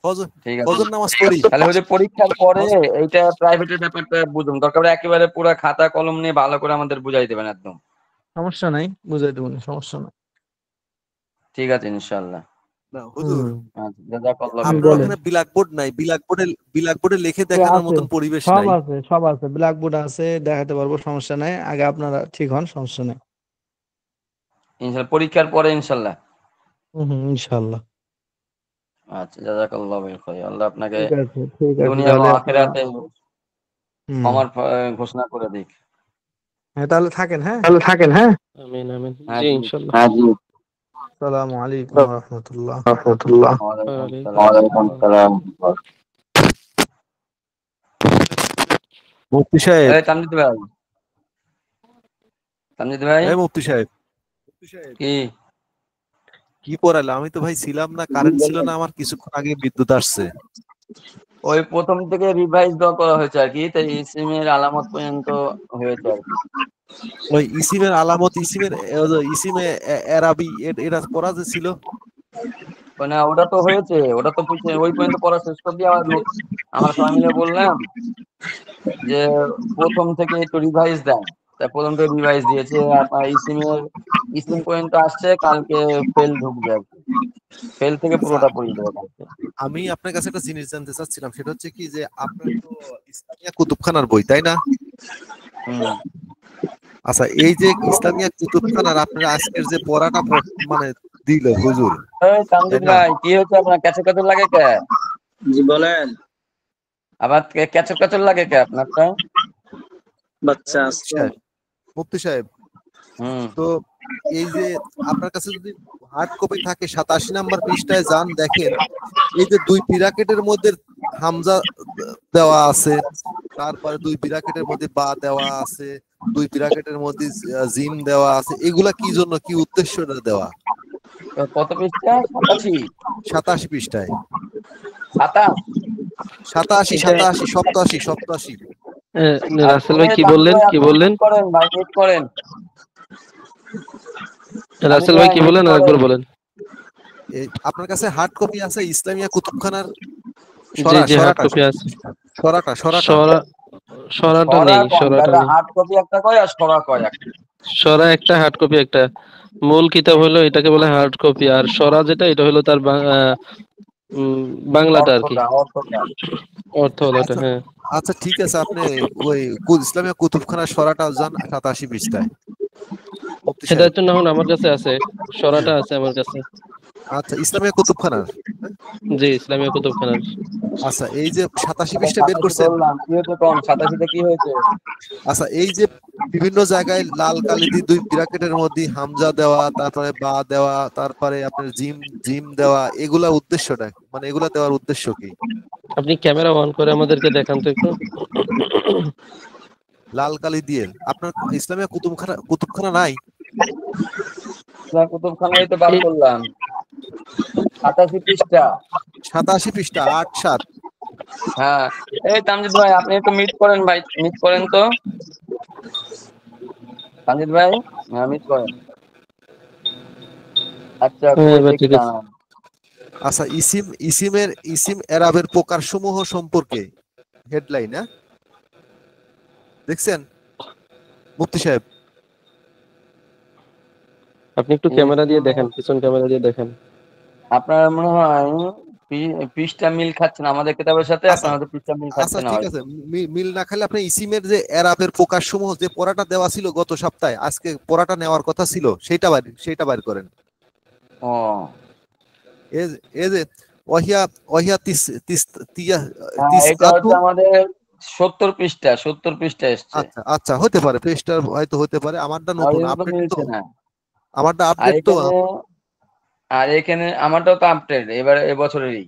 ফজর ঠিক আছে। ফজর নামাজ পড়ি। তাহলে হচ্ছে পরীক্ষার পরে ফজ- এইটা প্রাইভেটের ব্যাপারটা বুঝুন, দরকার হলে একেবারে পুরো খাতা কলম নিয়ে ভালো করে আমাদের বুঝাই দেবেন একদম। সমস্যা নাই, বুঝাই দেবো, সমস্যা নাই। ঠিক আছে ইনশাআল্লাহ। না হুজুর, হুম। আচ্ছা, জাযাকাল্লাহু হুম, আপনার খাইরান। বলেন। ওখানে ব্ল্যাকবোর্ড নাই, ব্ল্যাকবোর্ডে লিখে এ দেখানোর আছে, মতন পরিবেশ সব নাই। আছে, সব আছে, ব্ল্যাকবোর্ড আছে, দেখাতে পারবো, সমস্যা নাই। আগে আপনারা ঠিক হন, সমস্যা নাই। ইনশাআল্লাহ পরীক্ষার পরে ইনশাআল্লাহ। হুম হুম, ইনশাআল্লাহ। আচ্ছা, জাযাকাল্লাহু খাইর। আল্লাহ আপনাকে ঠিক আছে, ঠিক আছে, দুনিয়া এবং তাহলে আপনারা আখিরাতে হুম, ক্ষমার ঘোষণা করে দিক। হ্যাঁ তাহলে থাকেন, হ্যাঁ। তাহলে থাকেন, হ্যাঁ। আমিন আমিন, হ্যাঁ জি জি। ইনশাআল্লাহ। হ্যাঁ জি। আসসালামু আলাইকুম ওয়া রাহমাতুল্লাহ। রাহমাতুল্লাহ। ওয়ালাইকুম ওয়ালাইকুম আসসালাম। ওয়ালাইকুম আসসালাম। আসসালাম। মুফতি সাহেব, এই তামজিদ ভাই, তামজিদ ভাই, এই মুফতি সাহেব, কি কি পড়াইলো? আমি তো ভাই ছিলাম না, কারেন্ট ছিল না, আমার কিছুক্ষণ আগে বিদ্যুৎ আসছে। ওই প্রথম থেকে রিভাইজ দেওয়া করা হয়েছে আর কি, তাই ইসিমের আলামত পর্যন্ত হয়েছে আর কি। ওই ইসিমের আলামত, ইসিমে এরাবি, এটা পড়া যে ছিল। না, ওটা তো হয়েছে, ওটা তো ওই পর্যন্ত পড়া শেষ করে দিয়ে আবার আমরা সবাই মিলে বললাম যে প্রথম থেকে একটু রিভাইজ দেন। তাই প্রথম থেকে রিভাইজ দিয়েছে। আপনার ইসিম পর্যন্ত আসছে, কালকে ফেল ঢুকবে আর কি। ফেল থেকে পুরোটা পড়িয়ে দেবো কালকে। আমি আপনার কাছে একটা জিনিস জানতে চাচ্ছিলাম, সেটা হচ্ছে কি যে আপনার তো ইসলামিয়া কুতুবখানার বই, তাই না? হুম। আচ্ছা, এই যে ইসলামিয়া কুতুবখানার আপনার আজকের যে পড়াটা মানে দিল হুজুর, এই তাই তামজিদ না? ভাই, কি হচ্ছে আপনার? ক্যাচর ক্যাচর লাগে কে? জি বলেন। আবার ক্যাচর ক্যাচর লাগে কে আপনারটা? বাচ্চা মুফতি আসছেন। সাহেব, মুফতি সাহেব, হুম। তো এই যে আপনার কাছে যদি হার্ড কপি থাকে 87 নাম্বার পৃষ্ঠায় যান, দেখেন এই যে 2 ব্র্যাকেটের মধ্যে হামজা দেওয়া আছে, তারপরে 2 ব্র্যাকেটের মধ্যে বা দেওয়া আছে, 2 ব্র্যাকেটের মধ্যে জিম দেওয়া আছে, এগুলা কি জন্য, কি উদ্দেশ্যটা দেওয়া? কত পৃষ্ঠা? 87? 87 পৃষ্ঠায়, 27? 87 এটা 87 87 87। রাসেল ভাই এই কি তামজিদ বললেন, ভাই, কি আপনি বললেন? মিট করেন ভাই, মিট করেন। তামজিদ রাসেল ভাই ভাই কি মিট বলেন, আরেকবার করেন। বলেন। এই আপনার কাছে হার্ড কপি আছে ইসলামিয়া কুতুবখানার? জি জি, হার্ড সরাটা কপি আছে। সরাটা সরাটা সরা সরাটা সরা নেই, কম সরাটা দাদা, নেই। হার্ড কপি একটা কয় আর সরা কয় একটা। সরা একটা, হার্ড কপি একটা। মূল কিতাব হলো এটাকে বলে হার্ড কপি, আর সরা যেটা, এটা হলো তার বাংলাটা আর কি, অর্থটা। অর্থ হলো এটা। আচ্ছা হ্যাঁ, আচ্ছা, ঠিক আছে, আপনি ওই ইসলামিয়া কুতুবখানার সরাটা যান 87 পৃষ্ঠায়, মুফতি সাহেব। হেদায়েতুন নাহন আমার কাছে আছে, হ্যাঁ, সরাটা আছে আমার কাছে। আচ্ছা, ইসলামিয়া কুতুবখানার, জি, ইসলামিয়া কুতুবখানার। আচ্ছা, এই যে 87 আচ্ছা, পৃষ্ঠা বের 87 করছেন। ধরলাম, কি হয়েছে কম? 87তে কি হয়েছে? আচ্ছা, এই যে বিভিন্ন জায়গায় লাল কালি দিয়ে 2 ব্র্যাকেটের মধ্যে হামজা দেওয়া, তারপরে বা দেওয়া, তারপরে আপনার জিম জিম দেওয়া, এগুলা উদ্দেশ্যটা মানে এগুলা দেওয়ার উদ্দেশ্য কি? আপনি ক্যামেরা অন করে আমাদেরকে দেখান তো একটু। লাল কালি দিয়ে আপনার ইসলামিয়া কুতুবখানা নাই? আপনার কুতুবখানায় তো বার এই করলাম, 87 পৃষ্ঠা। 87 পৃষ্ঠা 87। হ্যাঁ। এই তামজিদ ভাই, আপনি একটু মিট করেন ভাই, মিট করেন তো তামজিদ ভাই। হ্যাঁ, মিট করেন। আচ্ছা, হ্যাঁ, কই এবার দেখি ঠিক আছে। দাঁড়ান। আচ্ছা, ইসিম এরাবের প্রকারসমূহ সম্পর্কে হেডলাইন, হ্যাঁ, দেখছেন মুফতি সাহেব? আপনি একটু ক্যামেরা দিয়ে দেখেন, পিছন ক্যামেরা দিয়ে দেখেন। আপনার মনে হয় পৃষ্ঠা মিল খাচ্ছে না আমাদের কিতাবের সাথে, আচ্ছা আপনার হয়তো পৃষ্ঠা মিল আচ্ছা, খাচ্ছে না ঠিক আছে, হয়তো। মিল না খেলে আপনি ইসিমের যে এরাবের প্রকারসমূহ যে পড়াটা দেওয়া ছিল গত সপ্তাহে, আজকে পড়াটা নেওয়ার কথা ছিল, সেটা বাইর করেন। ও এই যে ওয়াহিয়া ওয়াহিয়া হ্যাঁ, এটা তিসআতু। হচ্ছে আমাদের 70 পৃষ্ঠা এসছে। আচ্ছা আচ্ছা, হতে পারে পেজটা হয়তো হতে পারে, আমারটা আর নতুন এটা তো আপডেট তো, মিলছে না। আমারটা আর আপডেট তো। এখানে আর এখানে আমারটাও তো আপডেট এবার এবছরেরই।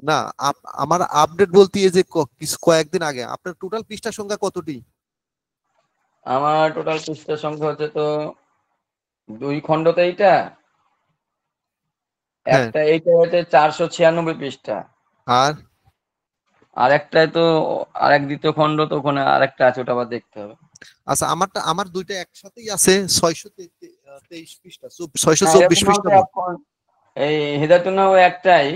না, আমার আপডেট বলতে এই যে কিছু কয়েকদিন আগে। আপনার টোটাল পৃষ্ঠা সংখ্যা কতটি? আমার টোটাল পৃষ্ঠা সংখ্যা হচ্ছে তো 2 খণ্ডতে এইটা, হ্যাঁ, একটা এইটা হচ্ছে 496 পৃষ্ঠা, আর আর একটাই তো আরেক দ্বিতীয় খণ্ড, তো ওখানে আরেকটা আছে, ওটা আবার দেখতে হবে। আচ্ছা, আমার দুইটা একসাথেই আছে 623 পৃষ্ঠা, না, 624 এরকম পৃষ্ঠা হচ্ছে এখন এই হেদায়তুন্নাহ একটাই,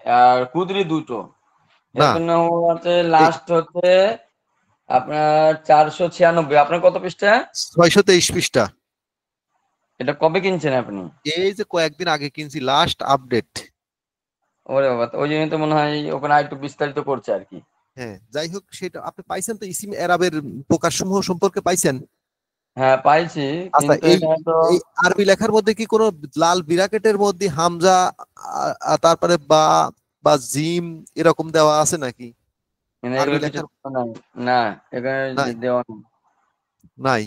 আর কুদরি দুটো। না, হেদায়তুন্নাহ হচ্ছে এই লাস্ট হচ্ছে আপনার 496। আপনার কত পৃষ্ঠা? 623 পৃষ্ঠা। এটা কবে কিনছেন আপনি? এই যে কয়েকদিন আগে কিনছি, লাস্ট আপডেট। ওরে বাবা, তো ওই জন্য তো মনে হয় ওখানে আরেকটু বিস্তারিত করছে আর কি। হ্যাঁ, যাই হোক, সেটা আপনি পাইছেন তো, ইসিম এরাবের প্রকারসমূহ সম্পর্কে পাইছেন? হ্যাঁ, পাইছি, আচ্ছা, কিন্তু এই এখানে তো এই আরবি লেখার মধ্যে কি কোনো লাল বিরাকেটের মধ্যে হামজা তারপরে বা বা জিম এরকম দেওয়া আছে নাকি মানে আরবি এগুলো কিছু লেখার? নাই। না, এখানে নাই, দেওয়া নেই। নাই।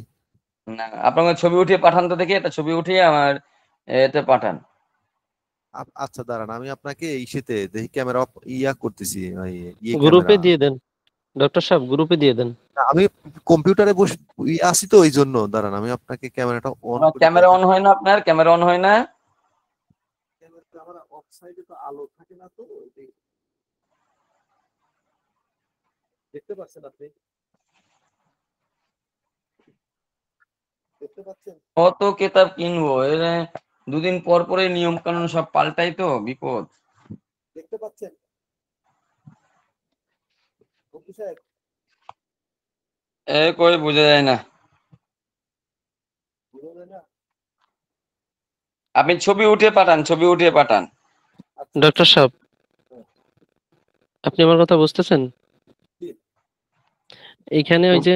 না, আপনাকে ছবি উঠিয়ে পাঠান তো, দেখি একটা ছবি উঠিয়ে আমার এতে পাঠান। আচ্ছা, দাঁড়ান, আমি আপনাকে এই সাথে দেখি ক্যামেরা করতেছি, ক্যামেরা। গ্রুপে দিয়ে দেন ডক্টর সাহেব, গ্রুপে দিয়ে দেন। আমি কম্পিউটারে বসে আসি তো, ওই জন্য দাঁড়ান, আমি আপনাকে ক্যামেরাটা অন আমার করে ক্যামেরা দেখাই। অন হয় না, আপনার ক্যামেরা অন হয় না? আমার অফ সাইডে তো আলো থাকে না, তো দেখতে পাচ্ছেন আপনি? দেখতে পাচ্ছেন? কত কিতাব কিনবো, এর 2 দিন পর পরে নিয়ম কানুন সব পাল্টাই, তো বিপদ। দেখতে পাচ্ছেন মুফতি সাহেব? কই বোঝা যায় না। বুঝা যায় না? আপনি ছবি উঠিয়ে পাঠান, ছবি উঠিয়ে পাঠান। ডক্টর সাহেব, আপনি আমার কথা বুঝতেছেন? এইখানে ওই যে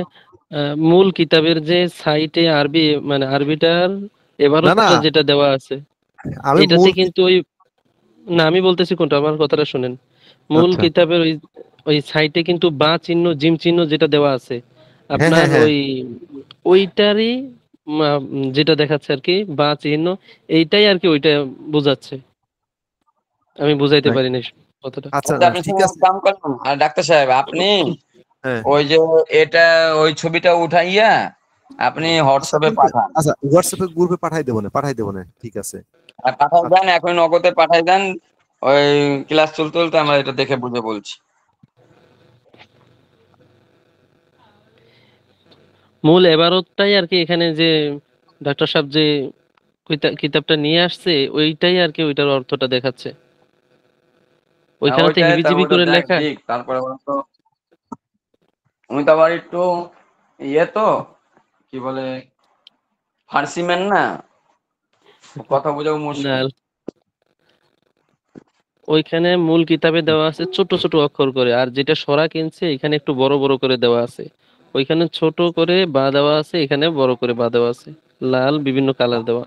মূল কিতাবের যে সাইটে আরবি মানে আরবিটার না না এবারতটা যেটা দেওয়া আছে আমি এটাতে মূল কিন্তু ওই না আমি বলতেছি কোনটা, আমার কথাটা শুনেন। মূল আচ্ছা কিতাবের ওই ওই সাইটে কিন্তু বা চিহ্ন জিম চিহ্ন যেটা দেওয়া আছে হ্যাঁ আপনার হ্যাঁ হ্যাঁ ওইটারই যেটা দেখাচ্ছে আর কি বা চিহ্ন এইটাই আর কি ওইটা বোঝাচ্ছে। আমি বুঝাইতে হ্যাঁ। পারি না কথাটা। আচ্ছা আচ্ছা, আপনি ঠিক শুনুন, এক আছে কাম করুন, আর ডাক্তার সাহেব আপনি হ্যাঁ ওই যে এটা ওই ছবিটা উঠাইয়া আপনি আচ্ছা হোয়াটসঅ্যাপে গ্রুপে পাঠান। আচ্ছা হোয়াটসঅ্যাপে গ্রুপে পাঠাই দেবো না ঠিক আছে আর পাঠাই আচ্ছা দেন, এখন নগদে পাঠাই দেন। ওই ক্লাস চলতে চলতে আমরা এটা দেখে বুঝে বলছি। মূল এবারতটাই আর কি এখানে যে ডাক্তার সাহেব যে কিতাবটা নিয়ে আসছে ওইটাই আর কি ওইটার অর্থটা দেখাচ্ছে। হ্যাঁ, ওইখানে তো ওইটাই তা হিবিজিবি ওইটা করে দেখ লেখা। ঠিক, তারপরে তো উনি তো আবার একটু ইয়ে তো কি বলে ফার্সি ম্যান না, কথা বোঝাও না, মুশকিল। ওইখানে মূল কিতাবে দেওয়া আছে ছোট ছোট অক্ষর করে, আর যেটা সরা কিনছে এখানে একটু বড় বড় করে দেওয়া আছে। ওইখানে ছোট করে বা দেওয়া আছে, এখানে বড় করে বা দেওয়া আছে, লাল বিভিন্ন কালার দেওয়া।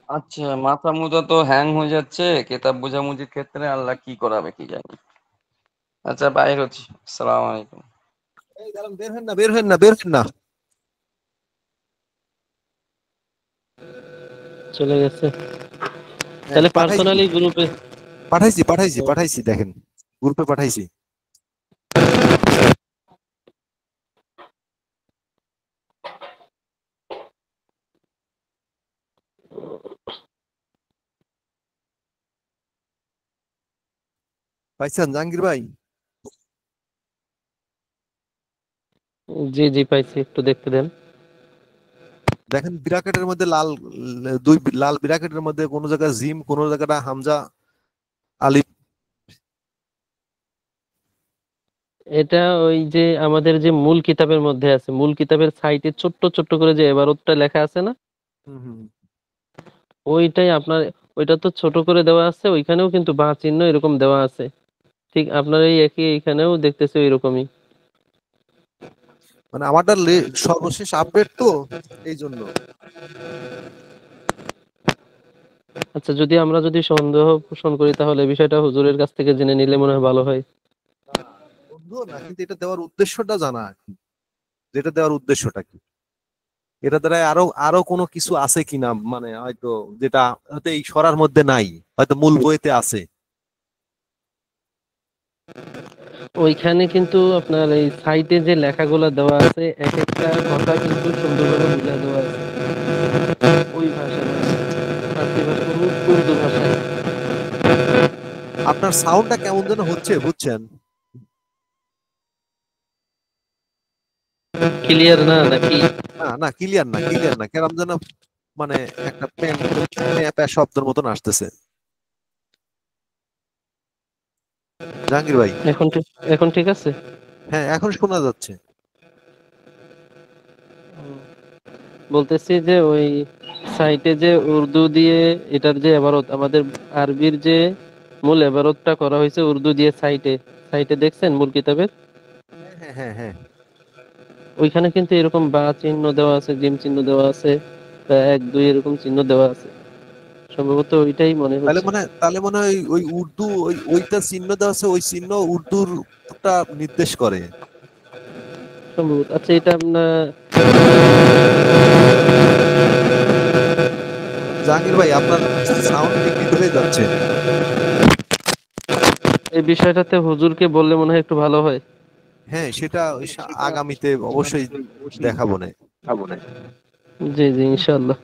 আচ্ছা, মাথা মুজা তো হ্যাং হয়ে যাচ্ছে কেতাব বোঝাবুঝির ক্ষেত্রে, আল্লাহ কি করাবে কি জানি। আচ্ছা, বাইর হচ্ছি। আসসালামু আলাইকুম। এই দাঁড়ান, বের হন না চলে গেছে। হ্যাঁ, তাহলে পার্সোনালি গ্রুপে পাঠাইছি দেখেন গ্রুপে পাঠাইছি পাইছেন জাহাঙ্গীর ভাই জি জি পাইছি, একটু দেখতে দেন। দেখেন ব্র্যাকেটের মধ্যে দুই লাল ব্র্যাকেটের মধ্যে কোনো জায়গায় জিম কোনো জায়গাটা হামজা আলিফ এটা ওই যে আমাদের যে মূল কিতাবের মধ্যে আছে, মূল কিতাবের সাইটে ছোট্ট ছোট্ট করে যে এবারতটা লেখা আছে না, হুম, হুম। ওইটাই আপনার, ওইটা তো ছোট করে দেওয়া আছে, ওইখানেও কিন্তু বা চিহ্ন এরকম দেওয়া আছে। ঠিক আপনার এই একই এইখানেও দেখতেছি ওইরকমই। মানে আমারটা সর্বশেষ আপডেট তো এই জন্য আচ্ছা, আমরা যদি সন্দেহ পোষণ করি তাহলে বিষয়টা হুজুরের কাছ থেকে জেনে নিলে মনে হয় ভালো হয়। না, বন্ধু না কিন্তু এটা দেওয়ার উদ্দেশ্যটা জানা আর কি। যেটা দেওয়ার উদ্দেশ্যটা কি এটা দ্বারা আরো আরো কোনো কিছু আছে কিনা মানে হয়তো যেটা হয়তো এই সরার মধ্যে নাই হয়তো মূল বইতে আছে ওইখানে কিন্তু আপনার এই সাইটে যে লেখাগুলো দেওয়া আছে এক একটা কথা কিন্তু সুন্দরভাবে বুঝা দেওয়া আছে ওই ভাষায়, ফার্সি ভাষা উর্দু ভাষায়। আপনার সাউন্ডটা কেমন যেন হচ্ছে বুঝছেন ক্লিয়ার না নাকি? না ক্লিয়ার না কেরম যেন মানে একটা প্যাঁ শব্দের মতন আসতেছে জাহাঙ্গীর ভাই এখন ঠিক, এখন ঠিক আছে। হ্যাঁ এখন শোনা যাচ্ছে বলতেছি যে ওই সাইটে যে উর্দু দিয়ে এটার যে এবারত আমাদের আরবির যে মূল এবারতটা করা হয়েছে উর্দু দিয়ে সাইটে, সাইটে দেখছেন মূল কিতাবের? হ্যাঁ ওইখানে কিন্তু এরকম বা চিহ্ন দেওয়া আছে, জিম চিহ্ন দেওয়া আছে, বা এক দুই এরকম চিহ্ন দেওয়া আছে। সম্ভবত ওইটাই মনে হচ্ছে। তাহলে মনে হয় ওই উর্দু ওইটা চিহ্ন দেওয়া আছে ওই চিহ্ন উর্দুরটা নির্দেশ করে সম্ভবত। আচ্ছা, এটা আপনার জাহাঙ্গীর ভাই আপনার সাউন্ড বিকৃত হয়ে যাচ্ছে এই বিষয়টাতে হুজুরকে বললে মনে হয় একটু ভালো হয়। হ্যাঁ সেটা আগামীতে অবশ্যই দেখাবো না জি জি ইনশাআল্লাহ।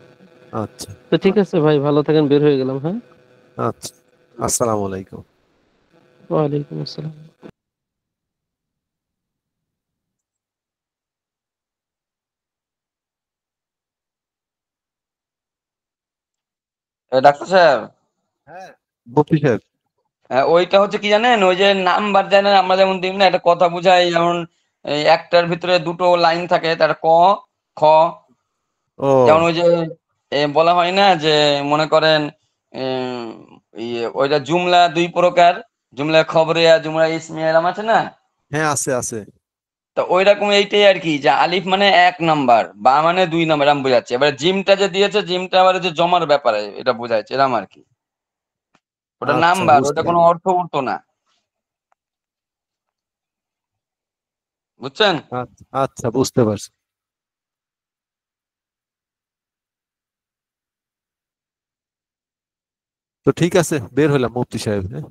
আচ্ছা তো ঠিক আছে ভাই, ভালো থাকেন, বের হয়ে গেলাম। হ্যাঁ, আচ্ছা আসসালামু আলাইকুম ওয়ালাইকুম আসসালাম। ডাক্তার সাহেব, হ্যাঁ বফি সাহেব ওইটা হচ্ছে কি জানেন, ওই যে নাম্বার জানেন আমরা যেমন দিই না, একটা কথা বুঝাই, যেমন এই একটার ভিতরে দুটো লাইন থাকে, তার ক খ, ও যেমন ওই যে বলা হয় না যে মনে করেন উম, ওইটা জুমলা দুই প্রকার, জুমলা খবরিয়া, জুমলা ইসমিয়া, এরকম আছে না? হ্যাঁ আছে আছে। তো ওই রকম এইটাই আর কি, যে আলিফ মানে 1 নাম্বার, বা মানে 2 নাম্বার, এরকম বোঝাচ্ছে। এবারে জিমটা যে দিয়েছে, জিমটা আবার যে জমার ব্যাপারে এটা বোঝাচ্ছে, এরকম আর কি। ওটা আচ্ছা নাম্বার, বুঝতে ওটা কোনো অর্থ উঠতো না, বুঝছেন? আচ্ছা আচ্ছা, বুঝতে পারছি। তো ঠিক আছে, বের হলাম মুফতি সাহেব, হ্যাঁ।